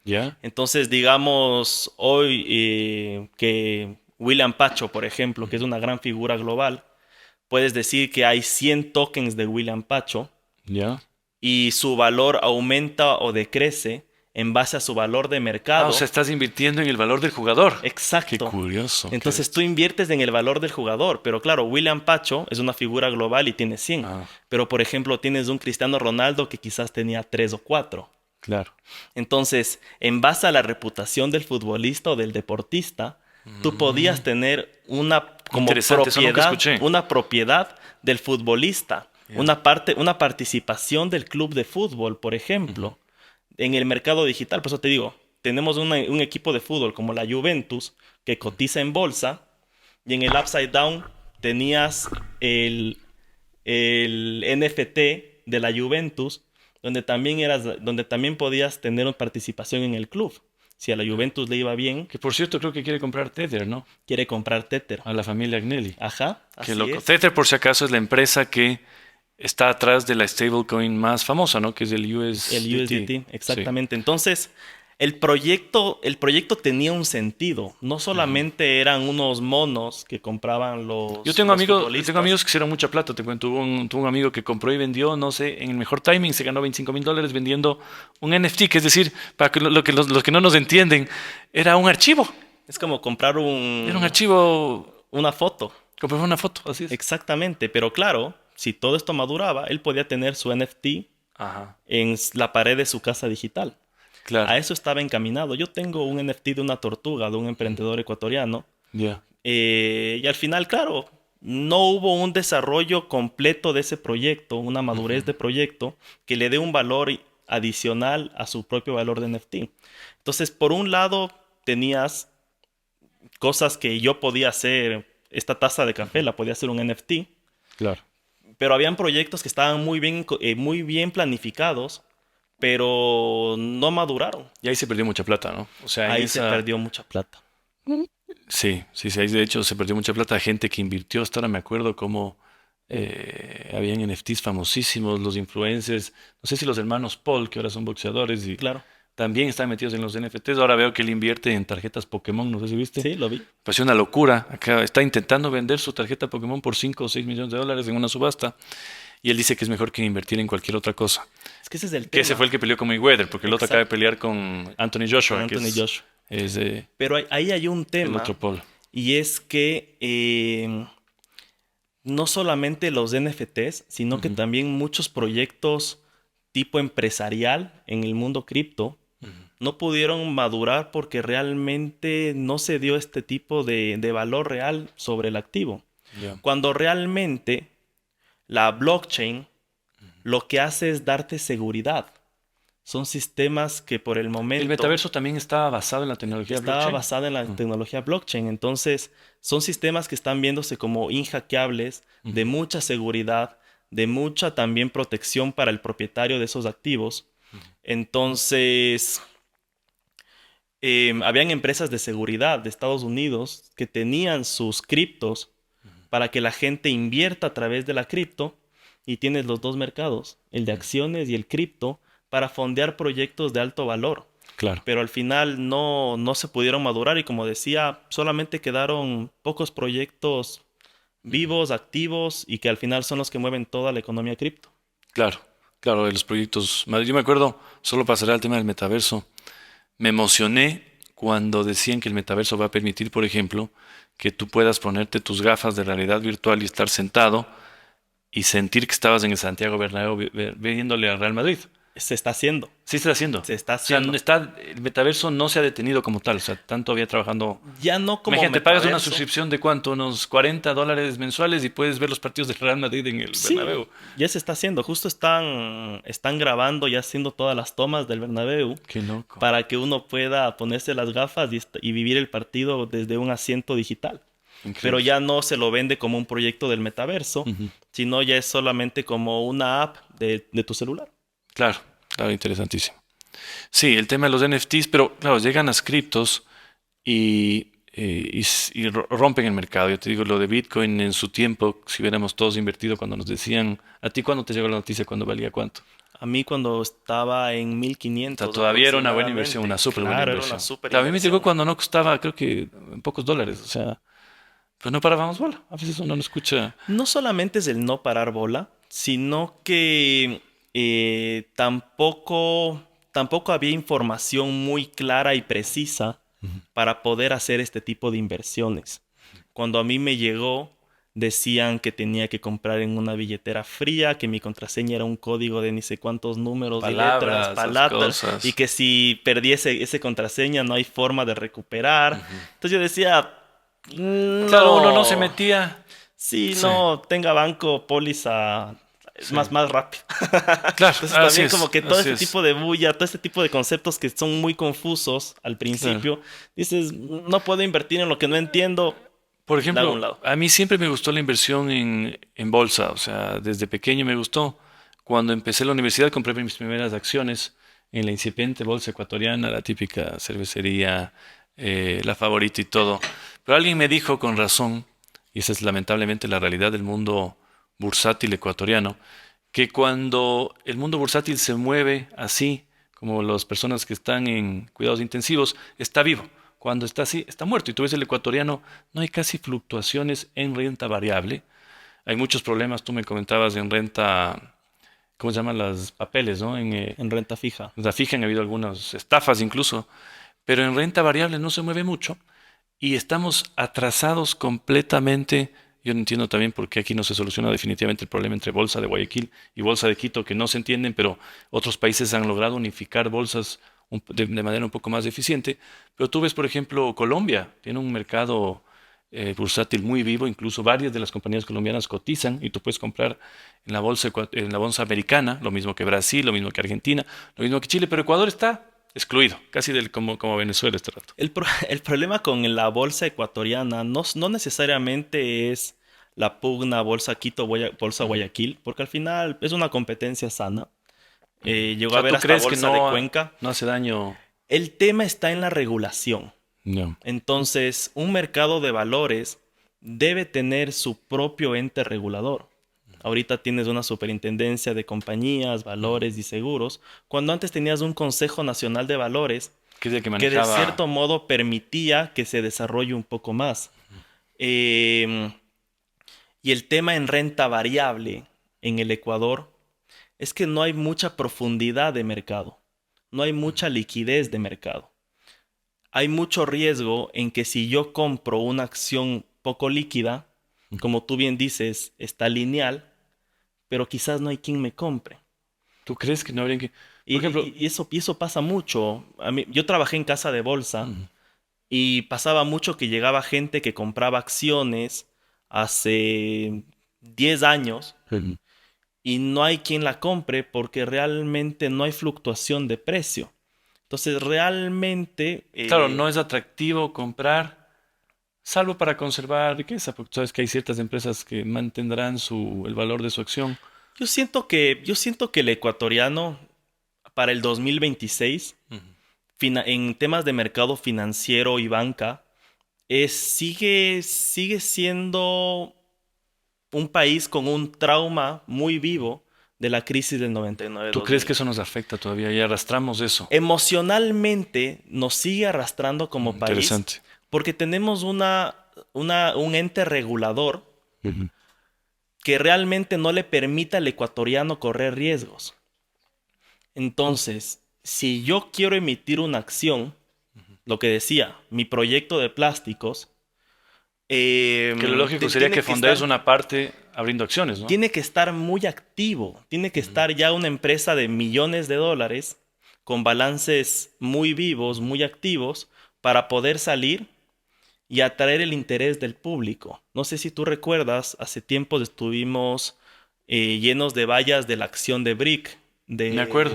¿Ya? Entonces, digamos, hoy que William Pacho, por ejemplo, que es una gran figura global, puedes decir que hay 100 tokens de William Pacho ¿Ya? y su valor aumenta o decrece en base a su valor de Ah, o mercado. sea, estás invirtiendo en el valor del jugador. Qué Exacto. curioso. Entonces tú inviertes en el valor del jugador, pero claro, William Pacho es una figura global y tiene 100. Ah, Pero por ejemplo, tienes un Cristiano Ronaldo que quizás tenía 3 o 4. claro. Entonces, en base a la reputación del futbolista o del deportista, tú podías tener una como Interesante, eso nunca escuché. una propiedad del futbolista, Ya. una participación del club de fútbol, por ejemplo, en el mercado digital. Por eso te digo, tenemos un equipo de fútbol como la Juventus que cotiza en bolsa y en el Upside Down tenías el, el NFT de la Juventus donde también podías tener una participación en el club. Si a la Juventus le iba bien, Que por cierto creo que quiere comprar Tether, ¿no? quiere comprar Tether. A la familia Agnelli. Ajá, Qué así loco. es. Tether, por si acaso, es la empresa que está atrás de la stablecoin más famosa, ¿no? Que es el El USDT. USDT, Sí. exactamente. Entonces, el proyecto tenía un sentido. No solamente eran unos monos que compraban Yo los tengo futbolistas. amigos que hicieron mucha plata, te cuento. Tuve un amigo que compró y vendió, no sé, en el mejor timing se ganó $25,000 vendiendo un NFT, que es decir, para que los que no nos entienden, era un archivo. Es como comprar Era un archivo, una foto. comprar una foto, así es. Exactamente. Pero claro, si todo esto maduraba, él podía tener su NFT Ajá, en la pared de su casa digital. claro. A eso estaba encaminado. Yo tengo un NFT de una tortuga, de un emprendedor ecuatoriano. Ya. Y al final, claro, no hubo un desarrollo completo de ese proyecto, una madurez de proyecto que le dé un valor adicional a su propio valor de NFT. Entonces, por un lado, tenías cosas que yo podía hacer, esta taza de café la podía hacer un NFT, Claro. pero habían proyectos que estaban muy bien planificados, pero no maduraron. Y ahí se perdió mucha plata, ¿no? O sea, en Ahí se esa. perdió mucha plata. Sí, sí, sí, ahí de hecho se perdió mucha plata. Gente que invirtió, hasta ahora me acuerdo cómo habían NFTs famosísimos, los influencers. No sé si los hermanos Paul, que ahora son boxeadores y Claro. también están metidos en los NFTs. Ahora veo que él invierte en tarjetas Pokémon, no sé si viste. Sí, lo vi. Pues una locura. Acá está intentando vender su tarjeta Pokémon por 5 o 6 millones de dólares en una subasta. Y él dice que es mejor que invertir en cualquier otra cosa. Es que ese es el Que ese tema. fue el que peleó con Mayweather, porque el otro acaba de Exacto, pelear con Anthony con Joshua, que Anthony Joshua. es Pero ahí hay un el otro tema, polo. y es que no solamente los NFTs, sino que Ujú, también muchos proyectos tipo empresarial en el mundo cripto ujú. no pudieron madurar porque realmente no se dio este tipo de valor real sobre el activo. Ya. Cuando realmente la blockchain lo que hace es darte seguridad. Son sistemas que por el El momento metaverso también estaba basado en la tecnología estaba blockchain. basada en la Mm, tecnología blockchain. Entonces, son sistemas que están viéndose como inhackeables, de ujú. mucha seguridad, de mucha también protección para el propietario de esos activos. Entonces, habían empresas de seguridad de Estados Unidos que tenían sus criptos para que la gente invierta a través de la cripto y tienes los dos mercados, el de acciones y el cripto, para fondear proyectos de alto valor. Claro. Pero al final no se pudieron madurar y como decía, solamente quedaron pocos proyectos vivos, activos y que al final son los que mueven toda la economía cripto. Claro, claro, de los proyectos. Yo me acuerdo, solo pasaré al tema del metaverso. Me emocioné cuando decían que el metaverso va a permitir, por ejemplo, que tú puedas ponerte tus gafas de realidad virtual y estar sentado y sentir que estabas en el Santiago Bernabéu viéndole al Real Madrid. Se está haciendo, Sí está haciendo. se está O sea, haciendo. el metaverso no se ha detenido como tal. O sea, tanto había trabajando. Ya no como Imagínate, pagas una metaverso. suscripción de cuánto, unos $40 mensuales y puedes ver los partidos del Real Madrid en el Sí, Bernabéu. ya se está haciendo. Justo están grabando y haciendo todas las tomas del Bernabéu Qué loco. para que uno pueda ponerse las gafas y vivir el partido desde un asiento digital. Pero Increíble. ya no se lo vende como un proyecto del metaverso, Ujú. sino ya es solamente como una app de tu celular. Claro, claro, interesantísimo. Sí, el tema de los NFTs, pero claro, llegan las criptos y rompen el mercado. Yo te digo, lo de Bitcoin en su tiempo, si hubiéramos todos invertido cuando nos decían, ¿a ti cuándo te llegó la noticia? ¿Cuándo valía cuánto? A mí cuando estaba en O sea, 1500 todavía era una buena inversión, aproximadamente, una súper buena claro, era una inversión. súper Claro, a mí me llegó inversión. cuando no costaba, creo que en pocos dólares. O sea, pues no parábamos bola. A veces uno no escucha. No solamente es el no parar bola, sino que tampoco había información muy clara y precisa Ujú. para poder hacer este tipo de inversiones. Cuando a mí me llegó, decían que tenía que comprar en una billetera fría, que mi contraseña era un código de ni sé cuántos números y letras, Palabras, esas palabras, y cosas. que si perdiese ese contraseña no hay forma de recuperar. Ujú. Entonces yo decía, Claro, uno no se no. metía. Sí, Sí, no, tenga banco, póliza, es sí. más rápido. Claro, Entonces así también como es, que todo así este es. tipo de bulla, todo este tipo de conceptos que son muy confusos al Claro. principio, dices, no puedo invertir en lo que no entiendo, Por la hago a un ejemplo, lado. a mí siempre me gustó la inversión en bolsa, o sea, desde pequeño me gustó. Cuando empecé la universidad compré mis primeras acciones en la incipiente bolsa ecuatoriana, la típica cervecería, la favorita y todo. Pero alguien me dijo con razón, y esa es lamentablemente la realidad del mundo bursátil ecuatoriano, que cuando el mundo bursátil se mueve así, como las personas que están en cuidados intensivos, está vivo. Cuando está así, está muerto. Y tú ves el ecuatoriano, no hay casi fluctuaciones en renta variable. Hay muchos problemas, tú me comentabas en renta, ¿cómo se llaman las papeles, no? En renta fija. En la fija han habido algunas estafas incluso, pero en renta variable no se mueve mucho y estamos atrasados completamente. Yo no entiendo también por qué aquí no se soluciona definitivamente el problema entre Bolsa de Guayaquil y Bolsa de Quito, que no se entienden, pero otros países han logrado unificar bolsas de manera un poco más eficiente. Pero tú ves, por ejemplo, Colombia tiene un mercado bursátil muy vivo, incluso varias de las compañías colombianas cotizan y tú puedes comprar en la bolsa americana, lo mismo que Brasil, lo mismo que Argentina, lo mismo que Chile, pero Ecuador está excluido, casi como Venezuela este rato. El problema con la bolsa ecuatoriana no necesariamente es la pugna bolsa Quito, bolsa Ujú, Guayaquil, porque al final es una competencia sana. ujú. O Llegó a sea, haber ¿tú hasta crees que bolsa de no, Cuenca. no hace daño? El tema está en la regulación. No. Entonces, un mercado de valores debe tener su propio ente regulador. Ahorita tienes una superintendencia de compañías, Ujú. valores y seguros, cuando antes tenías un Consejo Nacional de Valores Que es el que que de manejaba. cierto modo permitía que se desarrolle un poco más. Eh, y el tema en renta variable. en el Ecuador es que no hay mucha profundidad de mercado, no hay mucha liquidez de mercado. Hay mucho riesgo en que si yo compro una acción poco líquida, como tú bien dices, está lineal, pero quizás no hay quien me compre. ¿Tú crees que no habría que...? Y, Por ejemplo, y eso pasa mucho. Yo trabajé en casa de bolsa ujú, y pasaba mucho que llegaba gente que compraba acciones hace 10 años ujú. y no hay quien la compre porque realmente no hay fluctuación de precio. Entonces, realmente, Claro, no es atractivo comprar, salvo para conservar riqueza, porque sabes que hay ciertas empresas que mantendrán el valor de su acción. yo siento que el ecuatoriano para el 2026, Ujú. en temas de mercado financiero y banca, sigue siendo un país con un trauma muy vivo de la crisis del ¿Tú crees que 99-2000. eso nos afecta todavía y arrastramos eso? Emocionalmente nos sigue arrastrando como país Interesante. porque tenemos un ente regulador Ujú. que realmente no le permite al ecuatoriano correr riesgos. Entonces, si yo quiero emitir una acción, lo que decía, mi proyecto de plásticos, Que lo lógico sería tiene que que fondees estar una parte abriendo acciones, ¿no? tiene que estar muy activo, tiene que Ujú. estar ya una empresa de millones de dólares con balances muy vivos, muy activos, para poder salir y atraer el interés del público. No sé si tú recuerdas, hace tiempo estuvimos llenos de vallas de la acción de BRIC, Me de acuerdo,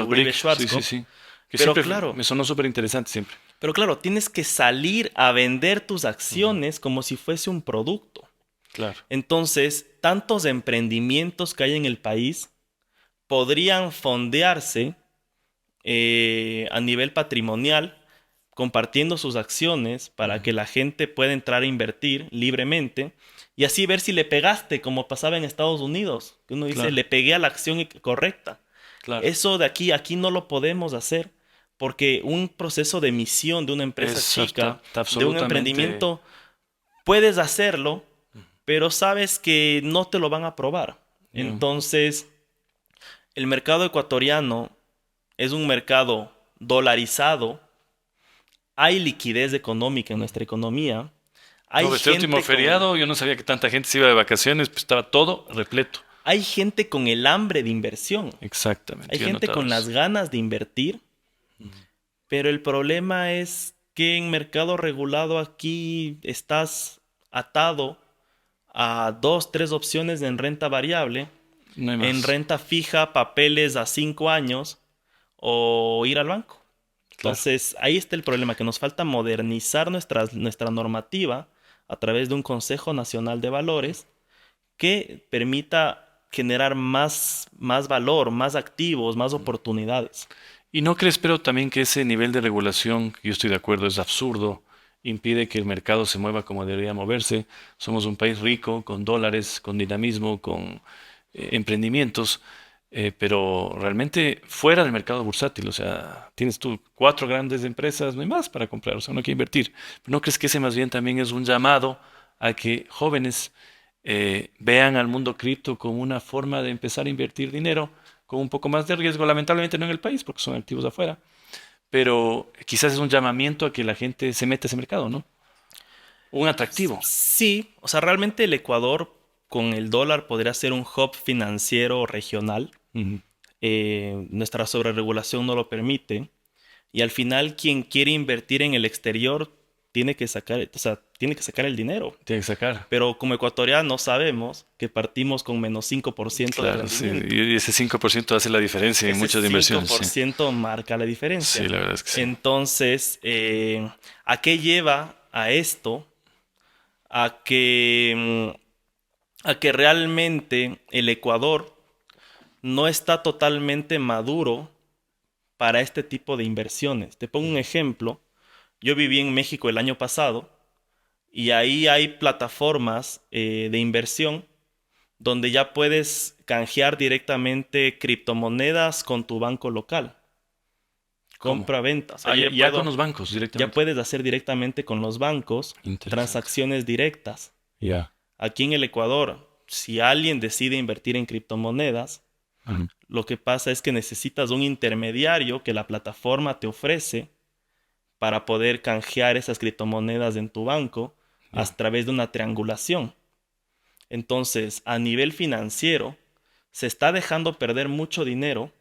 Uribe Brick, sí, sí, Schwarzkopf, sí. Que pero siempre claro, me sonó súper interesante, siempre. pero claro, tienes que salir a vender tus Ujú. acciones como si fuese un producto. Claro. Entonces, tantos emprendimientos que hay en el país podrían fondearse a nivel patrimonial, compartiendo sus acciones para Ujú. que la gente pueda entrar a invertir libremente y así ver si le pegaste, como pasaba en Estados Unidos, que uno dice, Claro, le pegué a la acción correcta. claro. Eso de aquí no lo podemos hacer porque un proceso de emisión de una empresa Eso chica, está de un absolutamente... emprendimiento, puedes hacerlo, pero sabes que no te lo van a aprobar. Ya. Entonces, el mercado ecuatoriano es un mercado dolarizado, hay liquidez económica en nuestra economía, hay No, este último gente con, feriado yo no sabía que tanta gente se iba de vacaciones, pues estaba todo repleto. hay gente con el hambre de inversión, hay Exactamente, yo he gente notado con eso. las ganas de invertir, pero el problema es que en mercado regulado aquí estás atado a dos, tres opciones en renta variable, No hay en más. renta fija, papeles a 5 años o ir al banco. Claro. Entonces, ahí está el problema, que nos falta modernizar nuestra normativa a través de un Consejo Nacional de Valores que permita generar más valor, más activos, más oportunidades. ¿Y no crees, pero también que ese nivel de regulación, que yo estoy de acuerdo, es absurdo, impide que el mercado se mueva como debería moverse? Somos un país rico, con dólares, con dinamismo, con emprendimientos, pero realmente fuera del mercado bursátil, o sea, tienes tú cuatro grandes empresas, no hay más para comprar, o sea, no hay que invertir. ¿No crees que ese más bien también es un llamado a que jóvenes vean al mundo cripto como una forma de empezar a invertir dinero con un poco más de riesgo? Lamentablemente no en el país, porque son activos afuera, pero quizás es un llamamiento a que la gente se meta a ese mercado, ¿no? Un atractivo. Sí, o sea, realmente el Ecuador con el dólar podría ser un hub financiero regional. Ujú. Nuestra sobreregulación no lo permite. Y al final, quien quiere invertir en el exterior tiene que sacar, o sea, tiene que sacar el dinero. Tiene que sacar. Pero como ecuatorianos sabemos que partimos con -5% de Claro, sí. rendimiento. Y ese 5% hace la diferencia en Ese muchas cinco inversiones, sí. por ciento marca la Sí, diferencia. la verdad es que sí. Entonces, ¿a qué lleva a esto? A que realmente el Ecuador no está totalmente maduro para este tipo de inversiones. Te pongo un ejemplo. Yo viví en México el año pasado y ahí hay plataformas de inversión donde ya puedes canjear directamente criptomonedas con tu banco local. ¿Cómo? Compra-venta. O sea, Ah, ya con los bancos ya directamente. puedes hacer directamente con los bancos Interesante. transacciones directas. Ya. Aquí en el Ecuador, si alguien decide invertir en criptomonedas, lo que pasa es que necesitas un intermediario que la plataforma te ofrece para poder canjear esas criptomonedas en tu banco a través de una triangulación. Entonces, a nivel financiero, se está dejando perder mucho dinero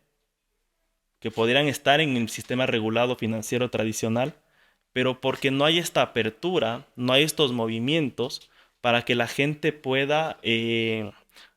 que podrían estar en el sistema regulado financiero tradicional, pero porque no hay esta apertura, no hay estos movimientos para que la gente pueda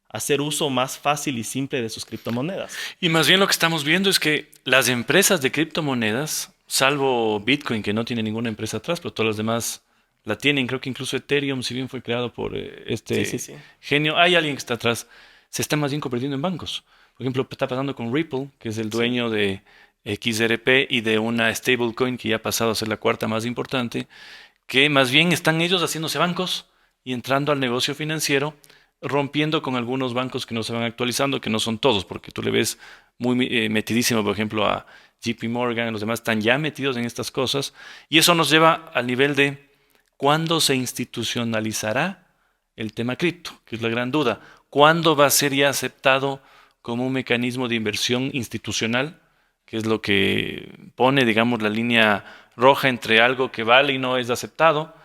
hacer uso más fácil y simple de sus criptomonedas. Y más bien lo que estamos viendo es que las empresas de criptomonedas, salvo Bitcoin, que no tiene ninguna empresa atrás, pero todas las demás la tienen, creo que incluso Ethereum, si bien fue creado por Sí. genio, hay alguien que está atrás, se está más bien convirtiendo en bancos. Por ejemplo, está pasando con Ripple, que es el dueño de XRP y de una stablecoin que ya ha pasado a ser la cuarta más importante, que más bien están ellos haciéndose bancos y entrando al negocio financiero, rompiendo con algunos bancos que no se van actualizando, que no son todos, porque tú le ves muy metidísimo, por ejemplo, a JP Morgan, los demás están ya metidos en estas cosas, y eso nos lleva al nivel de cuándo se institucionalizará el tema cripto, que es la gran duda. ¿Cuándo va a ser ya aceptado como un mecanismo de inversión institucional, que es lo que pone, digamos, la línea roja entre algo que vale y no es aceptado?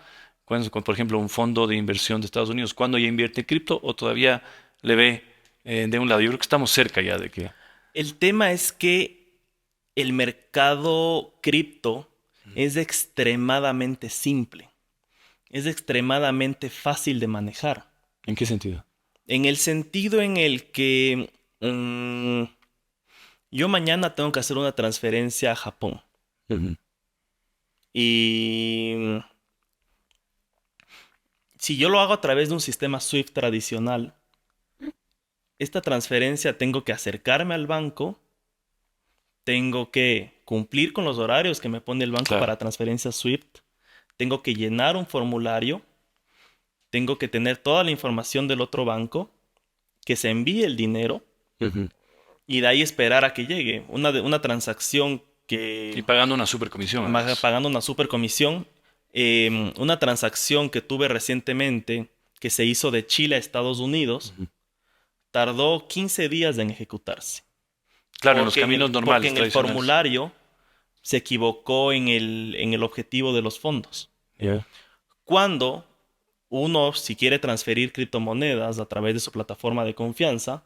Cuando, por ejemplo, un fondo de inversión de Estados Unidos, ¿cuándo ya invierte cripto o todavía le ve de un lado? Yo creo que estamos cerca ya de que... El tema es que el mercado cripto es extremadamente simple, es extremadamente fácil de manejar. ¿En qué sentido? En el sentido en el que yo mañana tengo que hacer una transferencia a Japón. Y si yo lo hago a través de un sistema SWIFT tradicional, esta transferencia tengo que acercarme al banco, tengo que cumplir con los horarios que me pone el banco para transferencias SWIFT, tengo que llenar un formulario, tengo que tener toda la información del otro banco, que se envíe el dinero y de ahí esperar a que llegue. Una transacción que... Y pagando una supercomisión. Pagando una supercomisión. Una transacción que tuve recientemente que se hizo de Chile a Estados Unidos, tardó 15 días en ejecutarse. Claro, en los caminos normales. Porque en el formulario se equivocó en el objetivo de los fondos. Cuando uno, si quiere transferir criptomonedas a través de su plataforma de confianza,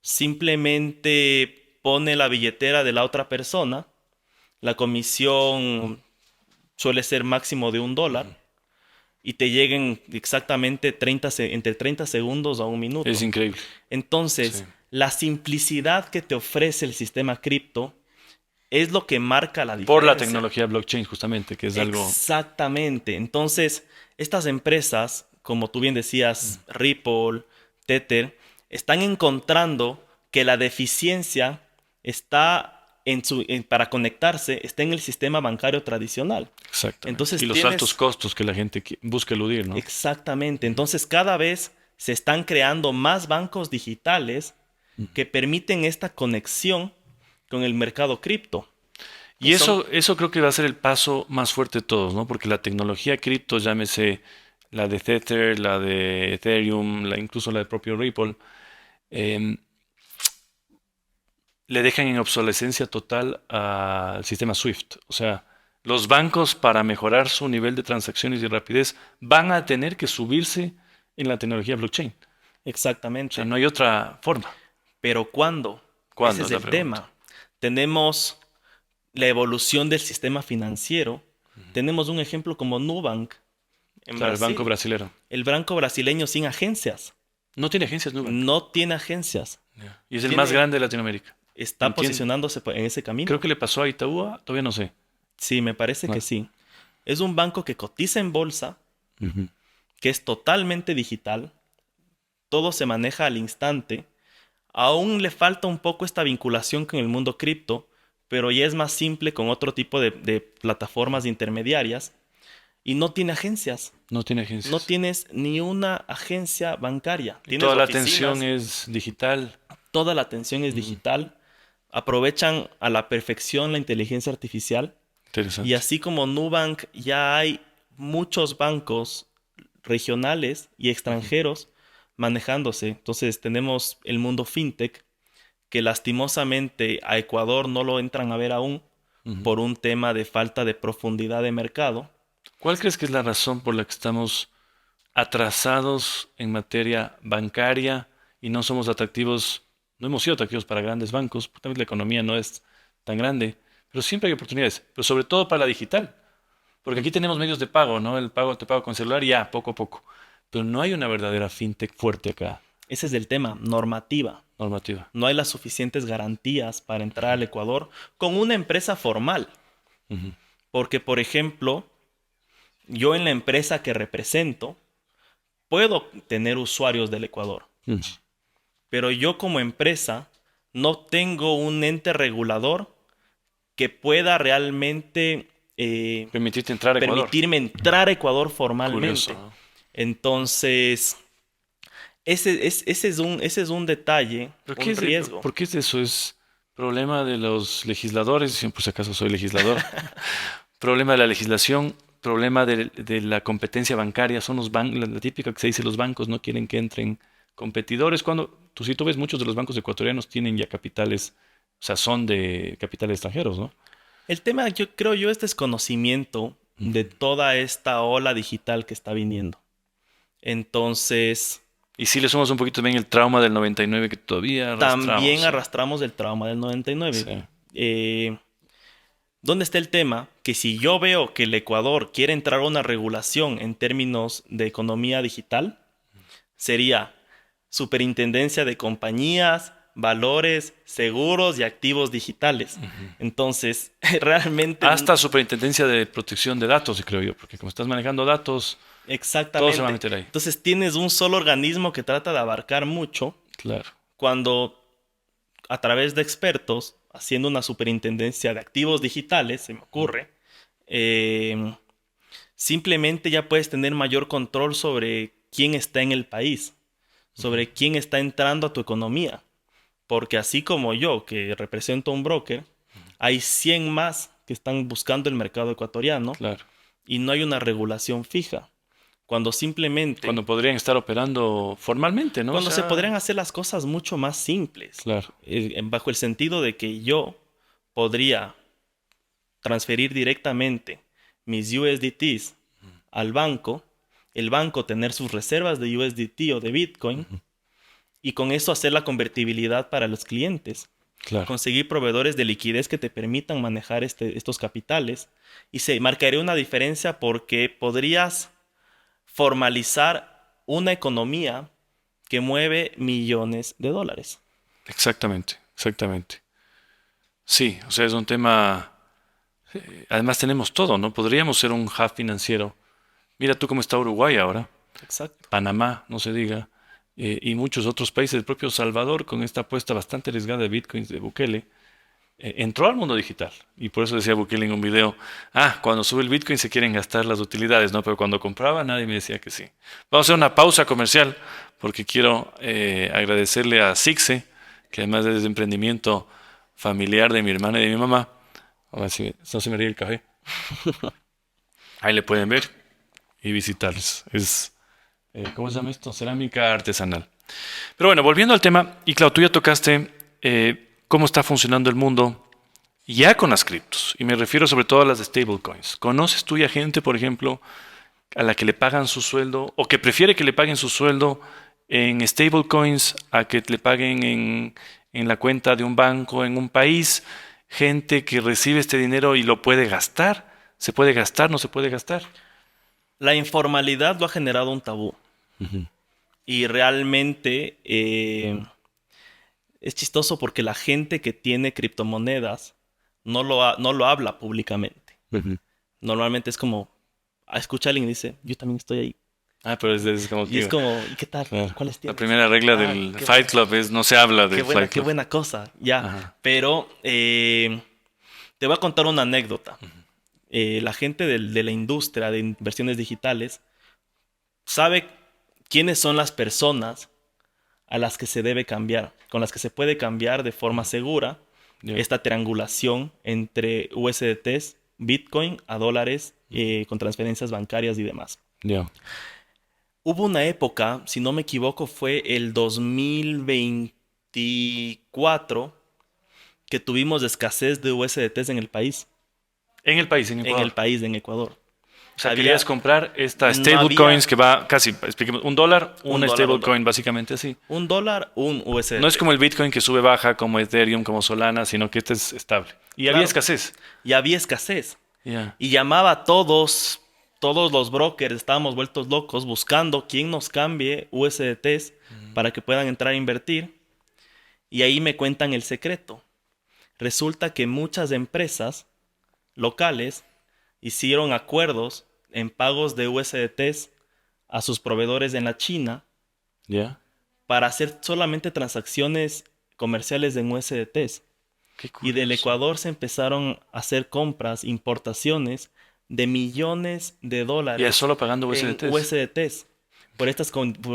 simplemente pone la billetera de la otra persona, la comisión suele ser máximo de $1 y te lleguen exactamente entre 30 segundos a un minuto. Es increíble. Entonces, la simplicidad que te ofrece el sistema cripto es lo que marca la diferencia. Por la tecnología blockchain, justamente, que es algo... Exactamente. Entonces, estas empresas, como tú bien decías, Ripple, Tether, están encontrando que la deficiencia está para conectarse, está en el sistema bancario tradicional. Exacto. Entonces, y los altos costos que la gente busca eludir, ¿no? Exactamente. Entonces, cada vez se están creando más bancos digitales que permiten esta conexión con el mercado cripto. Y eso creo que va a ser el paso más fuerte de todos, ¿no? Porque la tecnología cripto, llámese la de Tether, la de Ethereum, incluso la de propio Ripple, le dejan en obsolescencia total al sistema SWIFT. O sea, los bancos, para mejorar su nivel de transacciones y rapidez, van a tener que subirse en la tecnología blockchain. Exactamente. O sea, no hay otra forma. Pero ¿cuándo? ¿Cuándo? Ese es el tema. Tenemos la evolución del sistema financiero. Tenemos un ejemplo como Nubank en Brasil. El banco brasilero. El banco brasileño sin agencias. No tiene agencias Nubank. No tiene agencias. Y es el más grande de Latinoamérica. Está posicionándose en ese camino. Creo que le pasó a Itaú, todavía no sé. Sí, me parece que sí. Es un banco que cotiza en bolsa, que es totalmente digital. Todo se maneja al instante. Aún le falta un poco esta vinculación con el mundo cripto, pero ya es más simple con otro tipo de plataformas intermediarias. Y no tiene agencias. No tiene agencias. No tienes ni una agencia bancaria. Toda la atención es digital. Toda la atención es digital. Aprovechan a la perfección la inteligencia artificial. Interesante. Y así como Nubank, ya hay muchos bancos regionales y extranjeros manejándose. Entonces tenemos el mundo fintech, que lastimosamente a Ecuador no lo entran a ver aún Ujú. por un tema de falta de profundidad de mercado. ¿Cuál crees que es la razón por la que estamos atrasados en materia bancaria y no somos atractivos? No hemos sido atractivos para grandes bancos, porque también la economía no es tan grande, pero siempre hay oportunidades, pero sobre todo para la digital, porque aquí tenemos medios de pago, ¿no? El pago, te pago con celular y ya, poco a poco, pero no hay una verdadera fintech fuerte acá, Ese es el tema, normativa. normativa. No hay las suficientes garantías para entrar al Ecuador con una empresa formal. Ujú. Porque, por ejemplo, yo en la empresa que represento puedo tener usuarios del Ecuador, Ujú. pero yo como empresa no tengo un ente regulador que pueda realmente Permitirte entrar a Ecuador. permitirme entrar a Ecuador Curioso, formalmente. ¿no? Entonces, ese es un detalle, ¿Pero un riesgo. por qué es eso? ¿Es problema de los legisladores? Si por si acaso soy legislador. Problema de la legislación, problema de la competencia bancaria. Son la típica que se dice, los bancos no quieren que entren competidores. Cuando tú si tú ves, muchos de los bancos ecuatorianos tienen ya capitales, o sea, son de capitales extranjeros, ¿no? El tema, yo creo yo, es desconocimiento de Ujú. toda esta ola digital que está viniendo. Entonces, Y si le sumas un poquito también el trauma del 99 que todavía también arrastramos, ¿eh? arrastramos el trauma del 99. Sí. Eh, ¿Dónde está el tema? Que si yo veo que el Ecuador quiere entrar a una regulación en términos de economía digital, sería Superintendencia de Compañías, Valores, Seguros y Activos Digitales. Entonces, realmente, Hasta Superintendencia de Protección de Datos, creo yo, porque como estás manejando datos, todo se va a exactamente. meter ahí. Entonces tienes un solo organismo que trata de abarcar mucho Claro. cuando a través de expertos, haciendo una superintendencia de activos digitales, se me ocurre, eh, simplemente ya puedes tener mayor control sobre quién está en el país, sobre quién está entrando a tu economía. Porque así como yo, que represento a un broker, hay 100 más que están buscando el mercado ecuatoriano Claro. y no hay una regulación fija. Cuando simplemente, Cuando podrían estar operando formalmente, ¿no? O cuando se sea, podrían hacer las cosas mucho más simples, claro. bajo el sentido de que yo podría transferir directamente mis USDTs al banco, el banco tener sus reservas de USDT o de Bitcoin y con eso hacer la convertibilidad para los clientes, Claro. conseguir proveedores de liquidez que te permitan manejar estos capitales y se marcaría una diferencia porque podrías formalizar una economía que mueve millones de dólares. Exactamente. Exactamente. Sí, o sea, es un tema. Además, tenemos todo, ¿no? Podríamos ser un hub financiero. Mira tú cómo está Uruguay ahora, Exacto. Panamá, no se diga, y muchos otros países, el propio Salvador, con esta apuesta bastante arriesgada de bitcoins de Bukele, entró al mundo digital. Y por eso decía Bukele en un video, cuando sube el bitcoin se quieren gastar las utilidades, ¿no? Pero cuando compraba nadie me decía que sí. Vamos a hacer una pausa comercial porque quiero agradecerle a Sixe, que además es de emprendimiento familiar de mi hermana y de mi mamá. Ahora sí, no se me ríe el café. Ahí le pueden ver y visitarles. Es, ¿cómo se llama esto? Cerámica artesanal. Pero bueno, volviendo al tema, y claro, tú ya tocaste cómo está funcionando el mundo ya con las criptos, y me refiero sobre todo a las de stablecoins. ¿Conoces tú ya gente, por ejemplo, a la que le pagan su sueldo, o que prefiere que le paguen su sueldo en stablecoins a que le paguen en la cuenta de un banco en un país? Gente que recibe este dinero y lo puede gastar. ¿Se puede gastar? ¿No se puede gastar? La informalidad lo ha generado un tabú Ujú. y realmente es chistoso porque la gente que tiene criptomonedas no lo habla públicamente. Ujú. Normalmente es como, escucha a alguien y dice, yo también estoy ahí. Pero es como Y es que, como, ¿y qué tal? claro, ¿Cuáles la tienes? primera regla Ah, del Fight Club es no se habla del Fight qué Club. buena cosa, ya. Ajá. Pero te voy a contar una anécdota. La gente de la industria de inversiones digitales sabe quiénes son las personas a las que se debe cambiar, con las que se puede cambiar de forma segura Ya, esta triangulación entre USDTs, Bitcoin a dólares con transferencias bancarias y demás. ya. Hubo una época, si no me equivoco, fue el 2024, que tuvimos escasez de USDTs en el país, En el país, en Ecuador. en Ecuador. O sea, querías Había, comprar esta no había stablecoins que va casi, expliquemos, $1, un una dólar, un dólar. stablecoin básicamente así. $1, un No es USDT. como el Bitcoin que sube, baja, como Ethereum, como Solana, sino que este es estable. Y había Claro, escasez. y había escasez. Ya. Y llamaba a todos los brokers, estábamos vueltos locos buscando quién nos cambie USDTs para que puedan entrar a invertir. Y ahí me cuentan el secreto. Resulta que muchas empresas locales hicieron acuerdos en pagos de USDTs a sus proveedores en la China Ya. para hacer solamente transacciones comerciales en USDTs. Qué Y del curioso. Ecuador se empezaron a hacer compras, importaciones de millones de Ya dólares solo pagando en USDTs. USDTs por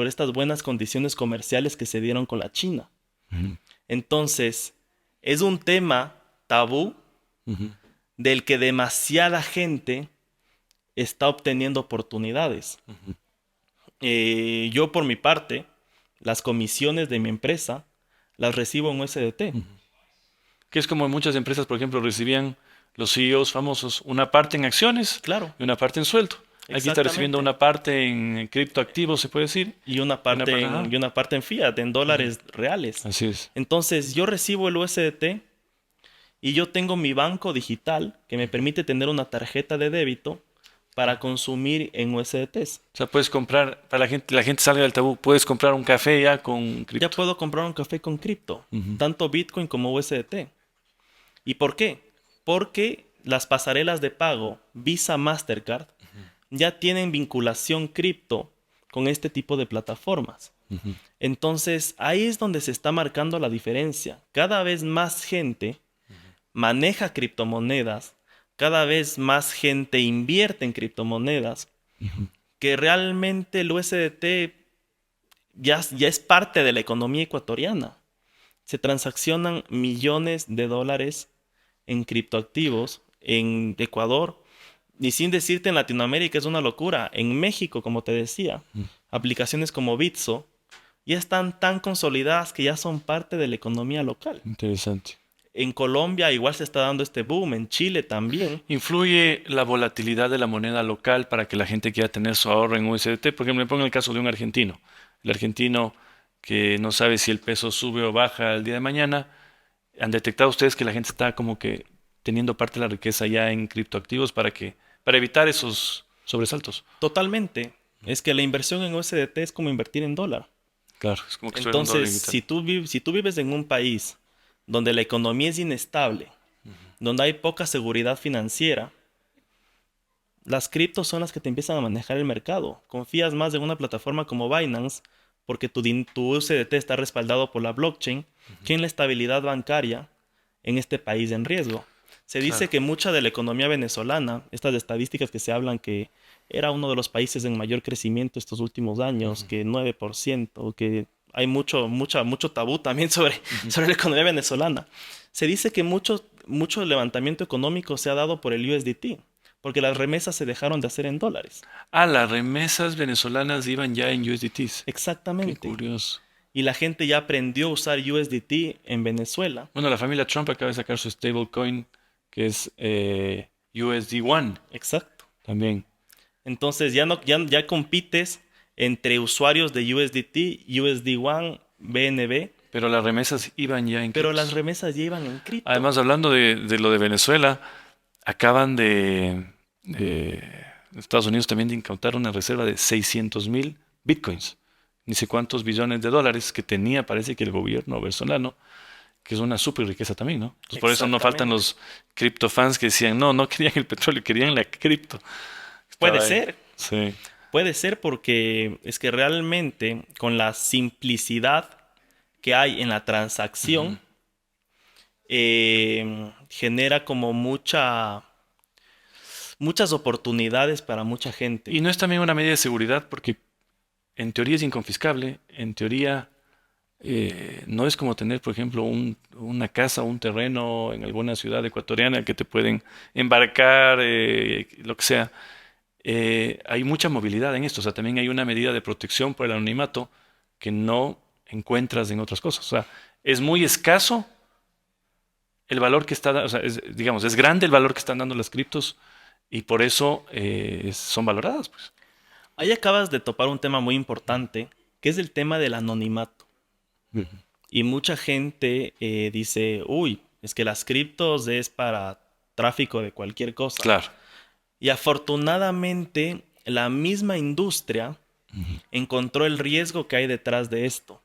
estas buenas condiciones comerciales que se dieron con la China. Ujú, Entonces, es un tema tabú ujú. del que demasiada gente está obteniendo oportunidades. Yo por mi parte, las comisiones de mi empresa las recibo en USDT. Que es como en muchas empresas, por ejemplo, recibían los CEOs famosos una parte en acciones Claro, y una parte en sueldo. Aquí está recibiendo exactamente. una parte en criptoactivos, se puede decir. Y una parte, ajá. Y una parte en fiat, en dólares reales. Así es. Entonces, yo recibo el USDT y yo tengo mi banco digital que me permite tener una tarjeta de débito para consumir en USDTs. O sea, puedes comprar, para la gente salga del tabú, puedes comprar un café ya con Ya cripto. puedo comprar un café con cripto, Ujú. tanto Bitcoin como USDT. ¿Y por qué? Porque las pasarelas de pago Visa, Mastercard ya tienen vinculación cripto con este tipo de plataformas. Ujú. Entonces, ahí es donde se está marcando la diferencia. Cada vez más gente maneja criptomonedas, cada vez más gente invierte en criptomonedas, que realmente el USDT ya es parte de la economía ecuatoriana. Se transaccionan millones de dólares en criptoactivos en Ecuador. Y sin decirte en Latinoamérica es una locura. En México, como te decía, aplicaciones como Bitso ya están tan consolidadas que ya son parte de la economía local. Interesante. En Colombia igual se está dando este boom, en Chile también. ¿Influye la volatilidad de la moneda local para que la gente quiera tener su ahorro en USDT? Por ejemplo, me pongo el caso de un argentino. El argentino que no sabe si el peso sube o baja el día de mañana. ¿Han detectado ustedes que la gente está como que teniendo parte de la riqueza ya en criptoactivos para evitar esos sobresaltos? Totalmente. Es que la inversión en USDT es como invertir en dólar. Claro, es como que estuviera un dólar Entonces, limitado. si tú vives en un país donde la economía es inestable, donde hay poca seguridad financiera, las criptos son las que te empiezan a manejar el mercado. Confías más en una plataforma como Binance porque tu USDT está respaldado por la blockchain que en la estabilidad bancaria en este país en riesgo. Se dice Claro. que mucha de la economía venezolana, estas estadísticas que se hablan que era uno de los países en mayor crecimiento estos últimos años, que 9%, que hay mucho tabú también sobre la economía venezolana. Se dice que mucho levantamiento económico se ha dado por el USDT, porque las remesas se dejaron de hacer en dólares. Ah, las remesas venezolanas iban ya en USDTs. Qué Exactamente. curioso. Y la gente ya aprendió a usar USDT en Venezuela. Bueno, la familia Trump acaba de sacar su stablecoin que es USD1 Exacto. también. Entonces ya compites entre usuarios de USDT, USD1, BNB, Pero las remesas iban ya en pero las criptos. remesas llevan en cripto. Además, hablando de lo de Venezuela, acaban de Estados Unidos también de incautar una reserva de 600.000 bitcoins. Ni sé cuántos billones de dólares que tenía, parece que el gobierno venezolano, que es una súper riqueza también, ¿no? Entonces, por eso no faltan Exactamente. los criptofans que decían, no, no querían el petróleo, querían la cripto. Puede Estaba ahí. ser. Sí. Puede ser porque es que realmente con la simplicidad que hay en la transacción, genera como muchas oportunidades para mucha gente. Y no es también una medida de seguridad porque en teoría es inconfiscable, en teoría no es como tener, por ejemplo, una casa o un terreno en alguna ciudad ecuatoriana que te pueden embarcar, lo que sea. hay mucha movilidad en esto. O sea, también hay una medida de protección por el anonimato que no encuentras en otras cosas. O sea, es muy escaso el valor que está, o sea, digamos, es grande el valor que están dando las criptos y por eso son valoradas, pues. Ahí acabas de topar un tema muy importante, que es el tema del anonimato. Ujú. Y mucha gente dice, uy, es que las criptos es para tráfico de cualquier cosa. Claro. Y afortunadamente, la misma industria encontró el riesgo que hay detrás de esto.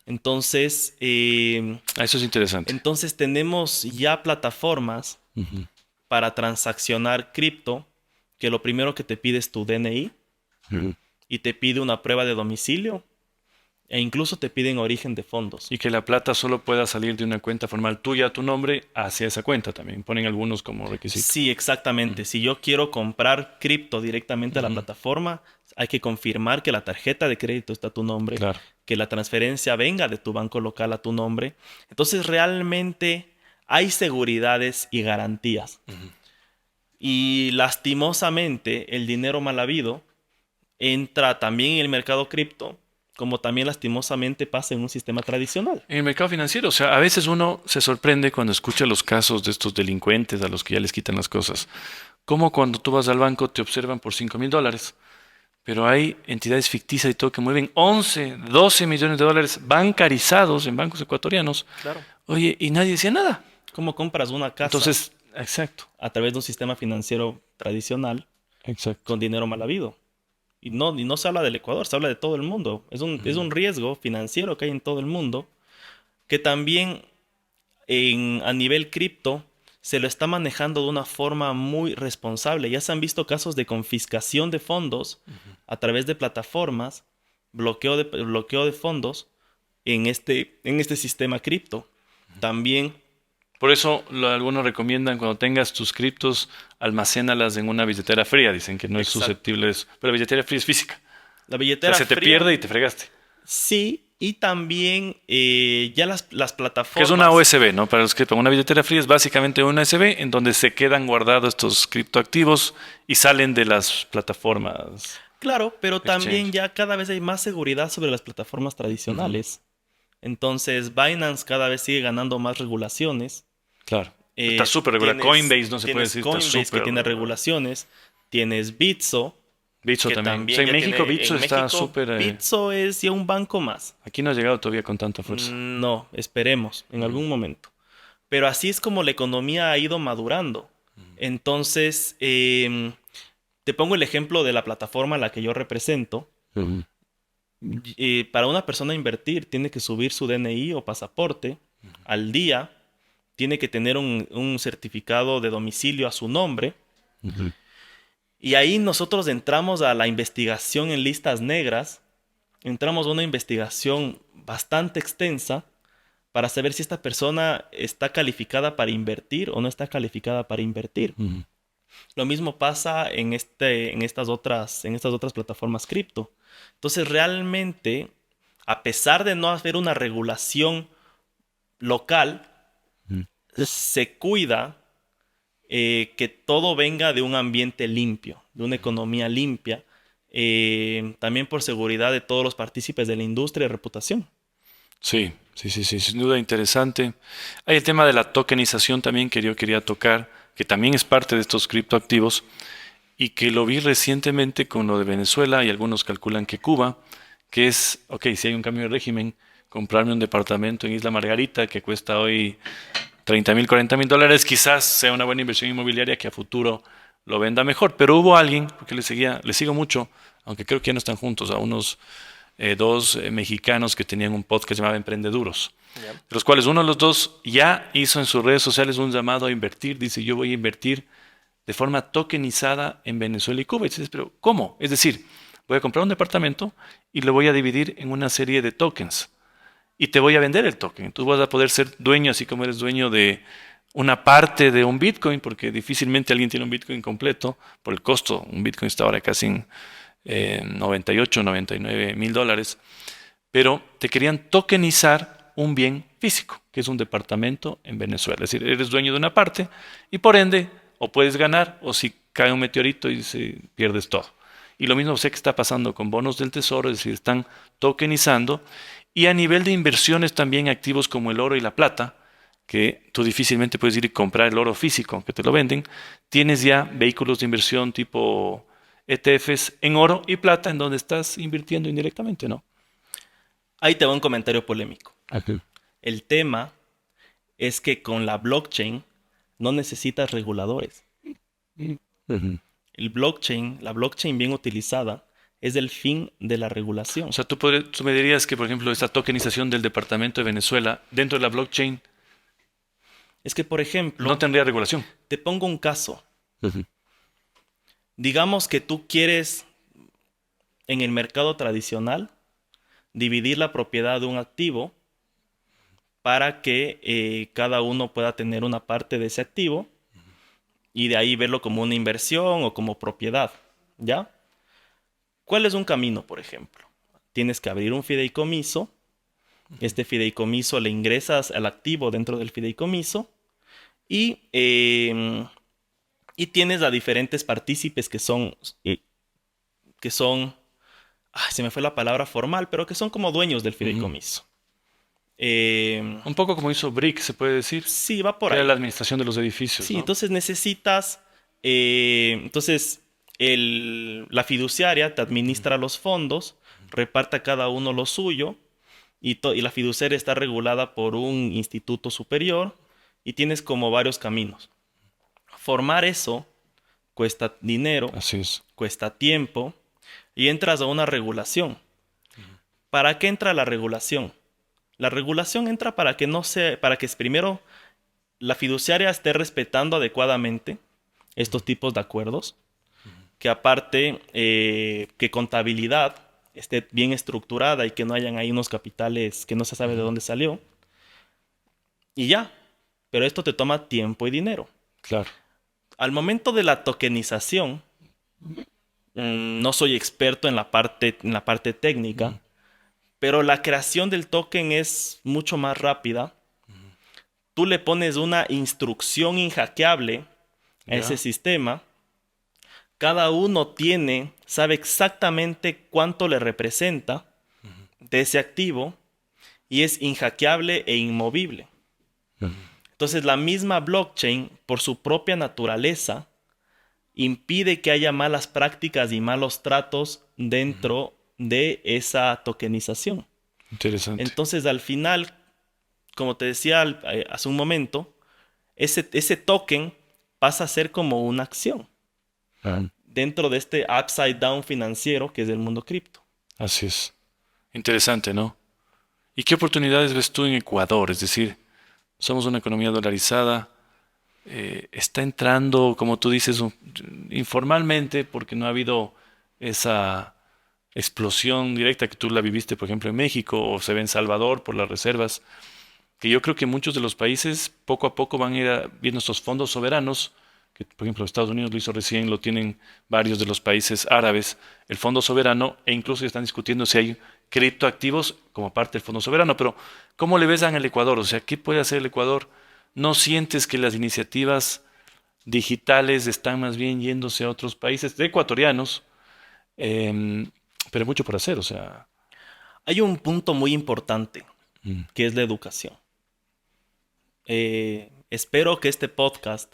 Entonces, Eso es interesante. entonces tenemos ya plataformas Ujú. para transaccionar cripto, que lo primero que te pide es tu DNI Ujú. y te pide una prueba de domicilio e incluso te piden origen de fondos. Y que la plata solo pueda salir de una cuenta formal tuya a tu nombre hacia esa cuenta también. Ponen algunos como requisito. Sí, exactamente. Si yo quiero comprar cripto directamente a la plataforma, hay que confirmar que la tarjeta de crédito está a tu nombre, Claro. que la transferencia venga de tu banco local a tu nombre. Entonces realmente hay seguridades y garantías. Y lastimosamente el dinero mal habido entra también en el mercado cripto, como también lastimosamente pasa en un sistema tradicional. En el mercado financiero, o sea, a veces uno se sorprende cuando escucha los casos de estos delincuentes a los que ya les quitan las cosas. Como cuando tú vas al banco te observan por $5,000, pero hay entidades ficticias y todo que mueven 11, 12 millones de dólares bancarizados en bancos ecuatorianos. Claro. Oye, y nadie decía nada. ¿Cómo compras una casa Entonces, exacto, a través de un sistema financiero tradicional exacto. con dinero mal habido? Y no se habla del Ecuador, se habla de todo el mundo. Es un riesgo financiero que hay en todo el mundo, que también a nivel cripto se lo está manejando de una forma muy responsable. Ya se han visto casos de confiscación de fondos a través de plataformas, bloqueo de fondos en este sistema cripto. También, Por eso algunos recomiendan cuando tengas tus criptos, almacénalas en una billetera fría. Dicen que no es exacto, susceptible de eso. Pero la billetera fría es física. la O sea, billetera se te fría, pierde y te fregaste. sí, y también ya las Que es una plataformas. USB, ¿no? Para los que una billetera fría es básicamente una USB en donde se quedan guardados estos criptoactivos y salen de las plataformas. Claro, pero también Exchange. ya cada vez hay más seguridad sobre las plataformas tradicionales. Entonces, Binance cada vez sigue ganando más regulaciones. Claro. Está súper regular. Coinbase, no se puede Tienes decir, está Coinbase que súper tiene regular. regulaciones. Tienes Bitso, Bitso que también. O también sea, en ya México tiene. Bitso En está México, súper... Bitso es ya un banco más. aquí no ha llegado todavía con tanta fuerza. No, esperemos, en algún momento. Pero así es como la economía ha ido madurando. Entonces, te pongo el ejemplo de la plataforma a la que yo represento. Ujú. Para una persona invertir, tiene que subir su DNI o pasaporte al día, tiene que tener un certificado de domicilio a su nombre, Ujú. y ahí nosotros entramos a la investigación en listas negras, entramos a una investigación bastante extensa para saber si esta persona está calificada para invertir o no está calificada para invertir. Ujú. Lo mismo pasa en estas otras plataformas cripto. Entonces, realmente, a pesar de no haber una regulación local, Ujú. se cuida que todo venga de un ambiente limpio, de una economía limpia, también por seguridad de todos los partícipes de la industria y reputación. Sí, sí, sí, sí, sin duda interesante. Hay el tema de la tokenización también que yo quería tocar, que también es parte de estos criptoactivos y que lo vi recientemente con lo de Venezuela y algunos calculan que Cuba, que es, ok, si hay un cambio de régimen, comprarme un departamento en Isla Margarita que cuesta hoy 30,000, 40,000 dólares, quizás sea una buena inversión inmobiliaria que a futuro lo venda mejor. Pero hubo alguien, porque le sigo mucho, aunque creo que ya no están juntos, a unos dos mexicanos que tenían un podcast llamado Emprendeduros, Ya. de los cuales uno de los dos ya hizo en sus redes sociales un llamado a invertir. Dice, yo voy a invertir de forma tokenizada en Venezuela y Cuba. Y dices, pero ¿cómo? Es decir, voy a comprar un departamento y lo voy a dividir en una serie de tokens y te voy a vender el token. Tú vas a poder ser dueño, así como eres dueño de una parte de un Bitcoin, porque difícilmente alguien tiene un Bitcoin completo por el costo. Un Bitcoin está ahora casi en 98, 99,000 dólares. Pero te querían tokenizar un bien físico, que es un departamento en Venezuela. Es decir, eres dueño de una parte y por ende o puedes ganar o si cae un meteorito y pierdes todo. Y lo mismo sé que está pasando con bonos del tesoro, es decir, están tokenizando. Y a nivel de inversiones también activos como el oro y la plata, que tú difícilmente puedes ir y comprar el oro físico, aunque te lo venden, tienes ya vehículos de inversión tipo ETFs en oro y plata en donde estás invirtiendo indirectamente, ¿no? Ahí te va un comentario polémico. Aquí. El tema es que con la blockchain no necesitas reguladores. Ujú. La blockchain bien utilizada, es el fin de la regulación. O sea, tú me dirías que, por ejemplo, esta tokenización del Departamento de Venezuela dentro de la blockchain Es que, por no ejemplo, tendría regulación. te pongo un caso. Ujú. Digamos que tú quieres, en el mercado tradicional, dividir la propiedad de un activo para que cada uno pueda tener una parte de ese activo y de ahí verlo como una inversión o como propiedad, ¿ya? ¿Cuál es un camino, por ejemplo? Tienes que abrir un fideicomiso, este fideicomiso le ingresas al activo dentro del fideicomiso y tienes a diferentes partícipes que son, se me fue la palabra formal, pero que son como dueños del Ujú. fideicomiso. Eh, Un poco como hizo Brick, se puede decir, sí, va por que era ahí. la administración de los edificios, Sí, ¿no? entonces necesitas, entonces la fiduciaria te administra los fondos, reparte a cada uno lo suyo y la fiduciaria está regulada por un instituto superior y tienes como varios caminos. Formar eso cuesta dinero, Así es. cuesta tiempo y entras a una regulación. ¿Para qué entra la regulación? La regulación entra para que no se, para que primero la fiduciaria esté respetando adecuadamente estos tipos de acuerdos, que aparte que contabilidad esté bien estructurada y que no hayan ahí unos capitales que no se sabe de dónde salió. Y ya, pero esto te toma tiempo y dinero. Claro. Al momento de la tokenización, no soy experto en la parte técnica, pero la creación del token es mucho más rápida. Tú le pones una instrucción inhackeable a ese Ya. sistema. Cada uno sabe exactamente cuánto le representa de ese activo y es inhackeable e inmovible. Ujú. Entonces la misma blockchain, por su propia naturaleza, impide que haya malas prácticas y malos tratos dentro de esa tokenización. Interesante. Entonces al final, como te decía hace un momento, ese token pasa a ser como una acción Ah, dentro de este upside down financiero que es el mundo cripto. así es. Interesante, ¿no? ¿Y qué oportunidades ves tú en Ecuador? Es decir, somos una economía dolarizada, está entrando, como tú dices, informalmente, porque no ha habido esa explosión directa que tú la viviste, por ejemplo, en México, o se ve en Salvador por las reservas, que yo creo que muchos de los países poco a poco van a ir viendo estos fondos soberanos, que por ejemplo Estados Unidos lo hizo recién, lo tienen varios de los países árabes, el fondo soberano, e incluso están discutiendo si hay criptoactivos como parte del fondo soberano, pero ¿cómo le ves en el Ecuador? O sea, ¿qué puede hacer el Ecuador? ¿No sientes que las iniciativas digitales están más bien yéndose a otros países de ecuatorianos? Em, pero hay mucho por hacer, o sea. Hay un punto muy importante Mm. que es la educación. Espero que este podcast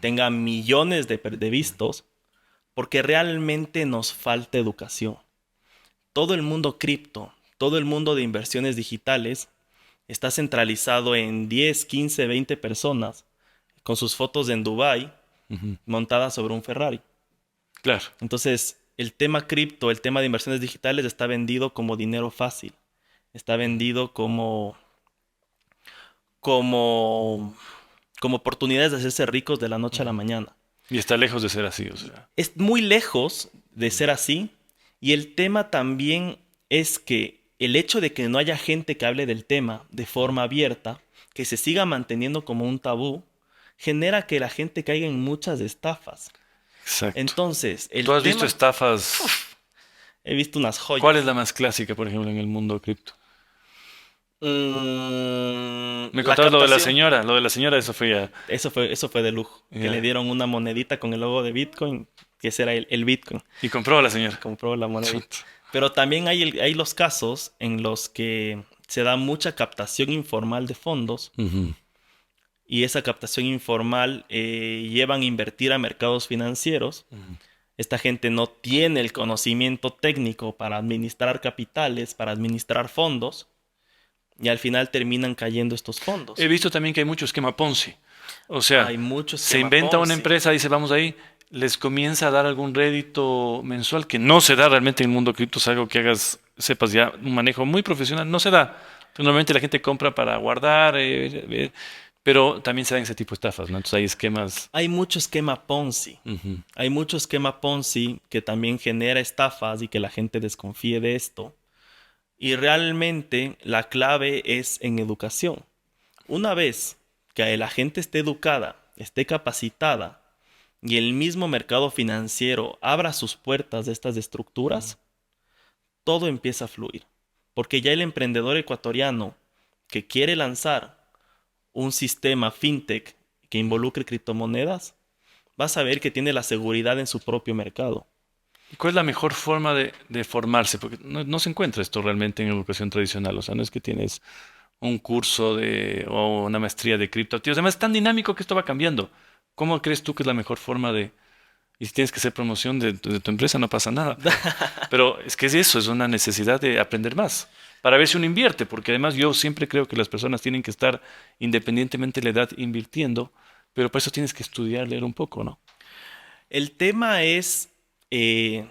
tenga millones de vistos porque realmente nos falta educación. Todo el mundo cripto, todo el mundo de inversiones digitales está centralizado en 10, 15, 20 personas con sus fotos en Dubái Ujú. montadas sobre un Ferrari. Claro, Entonces, el tema cripto, el tema de inversiones digitales está vendido como dinero fácil. Está vendido como, como oportunidades de hacerse ricos de la noche a la mañana. y está lejos de ser así, o sea. Es muy lejos de ser así. Y el tema también es que el hecho de que no haya gente que hable del tema de forma abierta, que se siga manteniendo como un tabú, genera que la gente caiga en muchas estafas. Exacto. Entonces, ¿Tú el has visto tema, estafas? he visto unas ¿Cuál es joyas. la más clásica, por ejemplo, en el mundo cripto? Mm, Me la contabas captación. lo de la señora, eso fue ya. Eso fue de lujo. Que le Ya. dieron una monedita con el logo de Bitcoin, que ese era el Bitcoin. Y compró a la señora. Compró la monedita. Chuta. Pero también hay los casos en los que se da mucha captación informal de fondos Ujú. y esa captación informal llevan a invertir a mercados financieros. Ujú. Esta gente no tiene el conocimiento técnico para administrar capitales, para administrar fondos, y al final terminan cayendo estos He fondos. visto también que hay mucho esquema Ponzi. O sea, Hay mucho se esquema inventa una Ponzi. empresa, dice, vamos ahí, les comienza a dar algún rédito mensual que no se da realmente en el mundo cripto, es algo que hagas, sepas ya, un manejo muy profesional, no se da. Normalmente la gente compra para guardar, pero también se dan ese tipo de estafas, ¿no? Entonces hay esquemas. Hay mucho esquema Ponzi. Ujú. Hay mucho esquema Ponzi que también genera estafas y que la gente desconfíe de esto. Y realmente la clave es en educación. Una vez que la gente esté educada, esté capacitada y el mismo mercado financiero abra sus puertas de estas estructuras, todo empieza a fluir. Porque ya el emprendedor ecuatoriano que quiere lanzar un sistema fintech que involucre criptomonedas, va a saber que tiene la seguridad en su propio mercado. ¿Y cuál es la mejor forma de formarse? Porque no se encuentra esto realmente en educación tradicional, o sea, no es que tienes un curso o una maestría de criptoactivos. Además, es tan dinámico que esto va cambiando. ¿Cómo crees tú que es la mejor forma de... Y si tienes que hacer promoción de tu empresa, no pasa nada. Pero es que es eso, es una necesidad de aprender más. Para ver si uno invierte, porque además yo siempre creo que las personas tienen que estar, independientemente de la edad, invirtiendo, pero para eso tienes que estudiar, leer un poco, ¿no? El tema es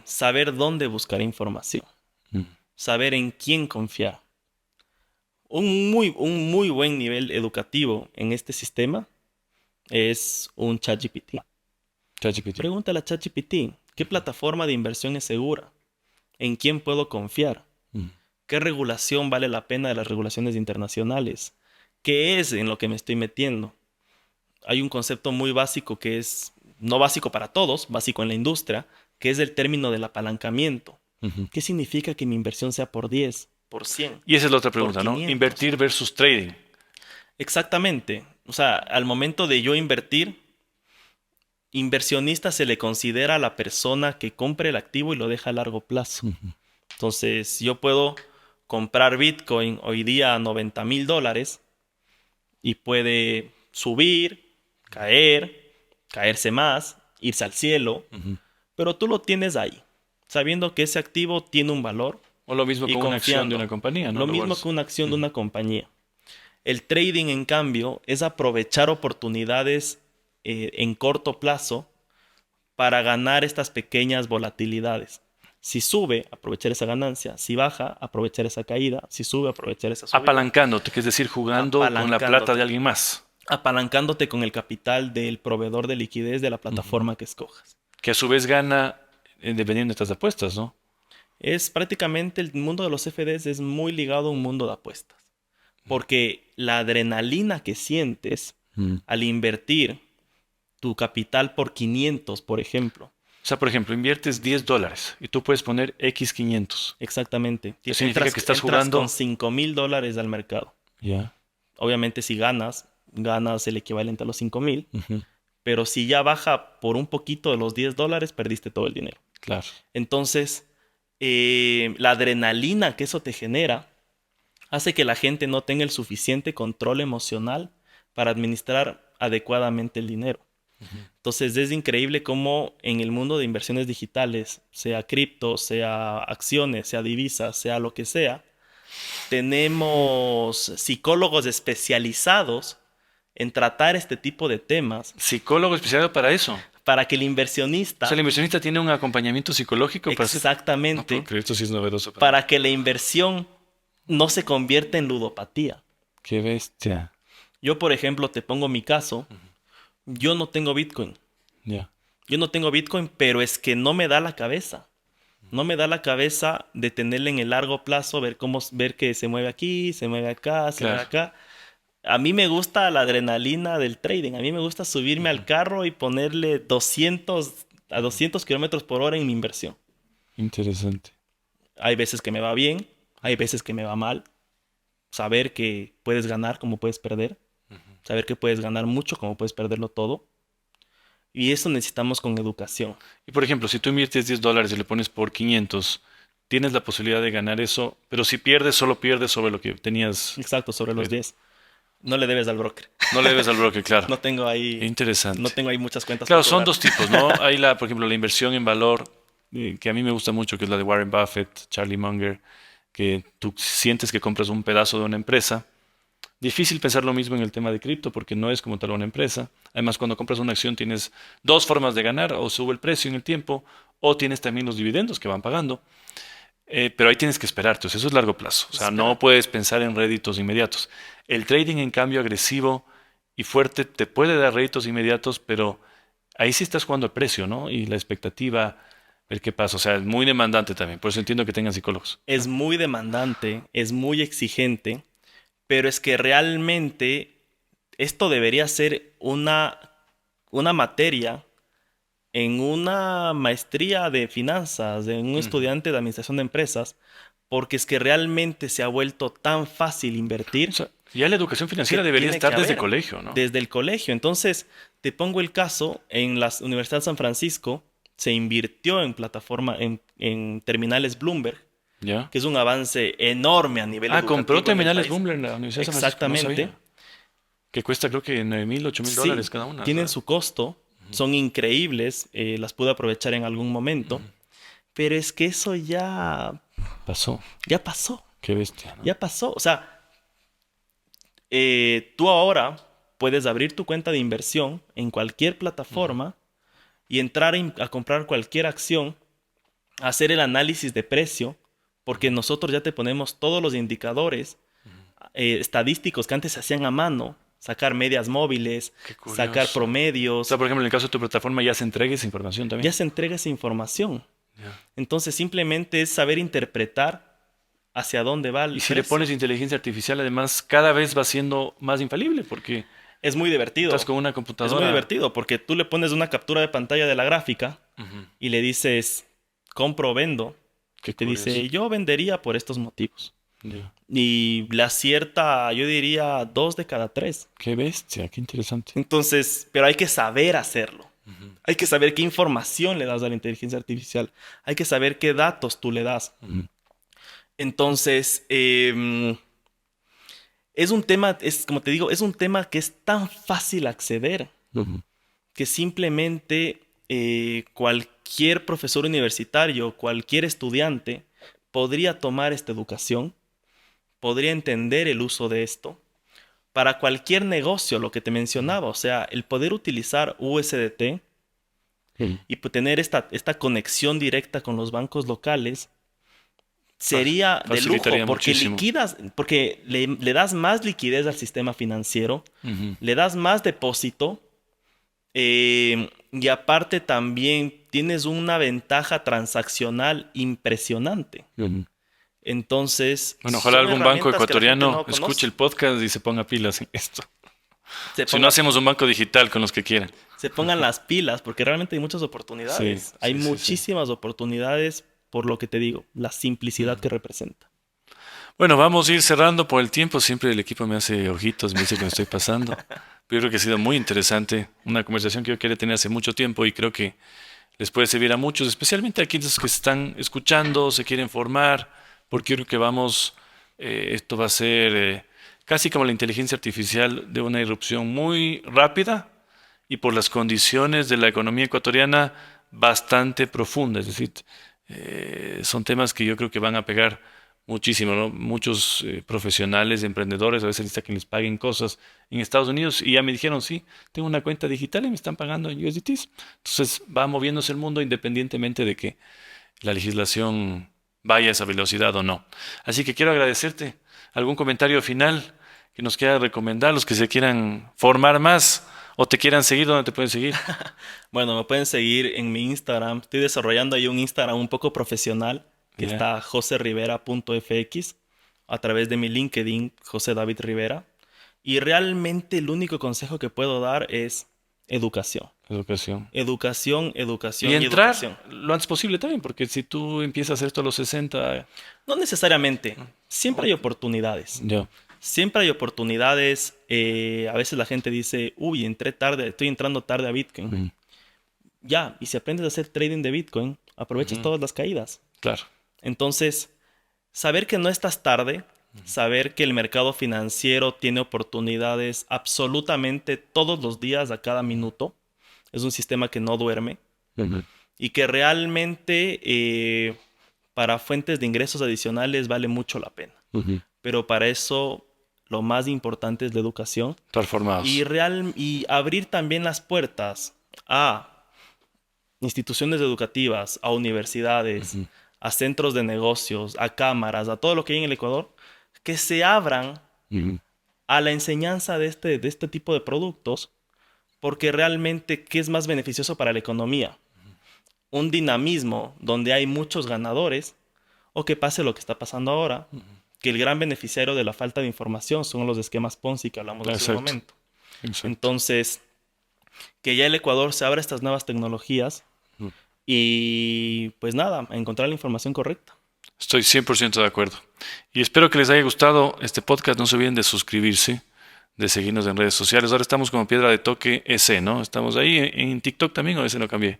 saber dónde buscar información, Mm. saber en quién confiar. Un muy buen nivel educativo en este sistema es un ChatGPT. ChatGPT. Pregúntale a ChatGPT, ¿qué plataforma de inversión es segura? ¿En quién puedo confiar? Mm. ¿Qué regulación vale la pena de las regulaciones internacionales? ¿Qué es en lo que me estoy metiendo? Hay un concepto muy básico que es, no básico para todos, básico en la industria, que es el término del apalancamiento. Ujú. ¿Qué significa que mi inversión sea por 10, por 100, Y esa es la otra por pregunta, ¿no? 500? Invertir versus trading. Exactamente. O sea, al momento de yo invertir, inversionista se le considera a la persona que compra el activo y lo deja a largo plazo. Ujú. Entonces, yo puedo comprar Bitcoin hoy día a $90,000 y puede subir, caer, caerse más, irse al cielo, Ujú. pero tú lo tienes ahí, sabiendo que ese activo tiene un valor O lo mismo y con una acción de confiando. una compañía, ¿no? Lo Lo mismo guardas. que una acción de Ujú. una compañía. El trading, en cambio, es aprovechar oportunidades en corto plazo para ganar estas pequeñas volatilidades. Si sube, aprovechar esa ganancia. Si baja, aprovechar esa caída. Si sube, aprovechar esa subida. Apalancándote, que es decir, jugando con la plata de Apalancándote. alguien más, Apalancándote con el capital del proveedor de liquidez de la ujú, plataforma que escojas. que a su vez gana dependiendo de estas apuestas, ¿no? Es prácticamente el mundo de los CFDs es muy ligado a un mundo de apuestas. Porque la adrenalina que sientes Mm. al invertir tu capital por 500, por ejemplo. O sea, por ejemplo, inviertes $10 y tú puedes poner X 500. Exactamente. Eso significa que estás Entras con jugando. $5,000 al mercado. Ya. Obviamente si ganas, ganas el equivalente a los 5,000. Ujú. Pero si ya baja por un poquito de los $10, perdiste todo el dinero. Claro. Entonces, la adrenalina que eso te genera hace que la gente no tenga el suficiente control emocional para administrar adecuadamente el dinero. Ujú. Entonces es increíble cómo en el mundo de inversiones digitales, sea cripto, sea acciones, sea divisas, sea lo que sea, tenemos psicólogos especializados en tratar este tipo de temas Psicólogo especializado para eso. O para que el sea, el inversionista, inversionista tiene un acompañamiento psicológico para hacer... No puedo exactamente, creer, esto sí es novedoso para mí. para que la inversión no se convierta en ludopatía. Qué bestia. Yo, por ejemplo, te pongo mi caso, yo no tengo Bitcoin. Ya. Yo no tengo Bitcoin, pero es que no me da la cabeza. No me da la cabeza de tenerle en el largo plazo, ver que se mueve aquí, se mueve acá, se mueve Claro. acá. A mí me gusta la adrenalina del trading. A mí me gusta subirme Ujú. al carro y ponerle 200 kilómetros por hora en mi inversión. Interesante. Hay veces que me va bien, hay veces que me va mal. saber que puedes ganar como puedes perder, saber que puedes ganar mucho como puedes perderlo todo. Y eso necesitamos con educación. Y por ejemplo, si tú inviertes $10 y le pones por 500, tienes la posibilidad de ganar eso, pero si pierdes, solo pierdes sobre lo que tenías. Exacto, sobre los 10. No le debes al broker. No le debes al broker, claro. No tengo ahí, Interesante. no tengo ahí muchas cuentas Claro, por son cobrar. dos tipos, ¿no? Hay por ejemplo, la inversión en valor, que a mí me gusta mucho, que es la de Warren Buffett, Charlie Munger, que tú sientes que compras un pedazo de una empresa. Difícil pensar lo mismo en el tema de cripto porque no es como tal una empresa. Además, cuando compras una acción tienes dos formas de ganar, o sube el precio en el tiempo, o tienes también los dividendos que van pagando. Pero ahí tienes que esperarte, o sea, eso es largo plazo. O sea, no puedes pensar en réditos inmediatos. El trading, en cambio, agresivo y fuerte te puede dar réditos inmediatos, pero ahí sí estás jugando el precio, ¿no? Y la expectativa, ver qué pasa. O sea, es muy demandante también. Por eso entiendo que tengan psicólogos. Es muy demandante, es muy exigente, pero es que realmente esto debería ser una materia en una maestría de finanzas, de un Ujú. estudiante de administración de empresas, porque es que realmente se ha vuelto tan fácil O invertir sea, ya la educación que financiera debería tiene que estar desde haber colegio, ¿no? desde el colegio. Entonces, te pongo el caso, en la Universidad de San Francisco se invirtió en en terminales Bloomberg, ¿Ya? que es un avance enorme a nivel Ah, compró educativo en el terminales país. Bloomberg en la Universidad de San Francisco, no Exactamente. sabía. Que cuesta creo que 9,000, 8,000 Sí, dólares cada una, tienen ¿sabes? su costo, son increíbles, las pude aprovechar en algún momento, pero es que eso Pasó. ya pasó, Qué bestia, ¿no? ya pasó. O sea, tú ahora puedes abrir tu cuenta de inversión en cualquier plataforma y entrar a comprar cualquier acción, hacer el análisis de precio, porque nosotros ya te ponemos todos los indicadores estadísticos que antes se hacían a mano, sacar medias móviles, Qué sacar curioso. O promedios, sea, por ejemplo, en el caso de tu plataforma ya se entrega esa información ya también. se entrega esa información. Ya. Entonces simplemente es saber interpretar hacia dónde va Y el si le precio. pones inteligencia artificial, además, cada vez va siendo más infalible porque Es muy estás divertido. con una Es muy computadora. divertido porque tú le pones una captura de pantalla de la gráfica Ujú. y le dices, compro o vendo. Y Qué te curioso. dice, yo vendería por estos motivos. Ya. Y le acierta, yo diría, 2 de cada 3. Qué bestia, qué interesante. Entonces, pero hay que saber hacerlo. Hay que saber qué información le das a la inteligencia artificial. Hay que saber qué datos tú le das. Ujú. Entonces, es un tema, es como te digo, es un tema que es tan fácil acceder Ujú. que simplemente cualquier profesor universitario, cualquier estudiante podría tomar esta educación, podría entender el uso de esto para cualquier negocio, lo que te mencionaba, o sea, el poder utilizar USDT Ujú. y tener esta conexión directa con los bancos locales sería de lujo Facilitaría porque muchísimo. porque le das más liquidez al sistema financiero, Ujú. le das más depósito y aparte también tienes una ventaja transaccional impresionante. Ujú. Entonces, Bueno, ojalá son algún banco herramientas que la gente ecuatoriano no escuche conoce. el podcast y se ponga pilas en esto. Se Si no ponga, hacemos un banco digital con los que quieran. se pongan las pilas porque realmente hay muchas Sí, oportunidades. Hay sí, sí, sí. muchísimas oportunidades por lo que te digo, la simplicidad que representa. Bueno, vamos a ir cerrando por el tiempo. Siempre el equipo me hace ojitos, me dice que me estoy pasando. Pero yo creo que ha sido muy interesante. Una conversación que yo quería tener hace mucho tiempo y creo que les puede servir a muchos, especialmente a quienes que están escuchando, se quieren formar, porque yo creo que esto va a ser casi como la inteligencia artificial de una irrupción muy rápida y por las condiciones de la economía ecuatoriana bastante profunda. Es decir, son temas que yo creo que van a pegar muchísimo, ¿no? Muchos profesionales, emprendedores, a veces necesitan que les paguen cosas en Estados Unidos y ya me dijeron, sí, tengo una cuenta digital y me están pagando en USDTs. Entonces va moviéndose el mundo independientemente de que la legislación vaya a esa velocidad o no. Así que quiero agradecerte. ¿Algún comentario final que nos quiera recomendar, los que se quieran formar más o te quieran seguir, dónde te pueden seguir? Bueno, me pueden seguir en mi Instagram. Estoy desarrollando ahí un Instagram un poco profesional que Ya. está joserivera.fx a través de mi LinkedIn, José David Rivera. Y realmente el único consejo que puedo dar es educación. Educación. Educación, Y educación y educación. entrar lo antes posible también, porque si tú empiezas esto a los 60, No necesariamente. Siempre hay oportunidades. ya. Siempre hay oportunidades. A veces la gente dice, uy, entré tarde, estoy entrando tarde a Bitcoin. Ujú, Ya, y si aprendes a hacer trading de Bitcoin, aprovechas ujú. todas las caídas. Claro. Entonces, saber que no estás tarde, saber que el mercado financiero tiene oportunidades absolutamente todos los días, a cada minuto, es un sistema que no duerme Ujú, y que realmente para fuentes de ingresos adicionales vale mucho la pena. ujú. Pero para eso lo más importante es la educación Estar formados. y abrir también las puertas a instituciones educativas, a universidades, Ujú, a centros de negocios, a cámaras, a todo lo que hay en el Ecuador, que se abran ujú, a la enseñanza de este tipo de productos, porque realmente, ¿qué es más beneficioso para la economía? Un dinamismo donde hay muchos ganadores, o que pase lo que está pasando ahora, que el gran beneficiario de la falta de información son los esquemas Ponzi que hablamos hace un exacto, momento. exacto. Entonces, que ya el Ecuador se abra a estas nuevas tecnologías Ujú. y pues nada, a encontrar la información correcta. Estoy 100% de acuerdo. Y espero que les haya gustado este podcast. No se olviden de suscribirse, de seguirnos en redes sociales. Ahora estamos como Piedra de Toque S, ¿no? Estamos ahí en TikTok también, o ese lo cambié.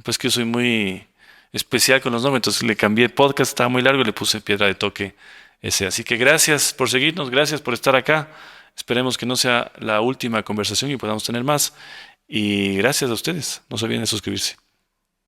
Pues que yo soy muy especial con los nombres, entonces le cambié podcast, estaba muy largo y le puse Piedra de Toque S. Así que gracias por seguirnos, gracias por estar acá. Esperemos que no sea la última conversación y podamos tener más. Y gracias a ustedes. No se olviden de suscribirse.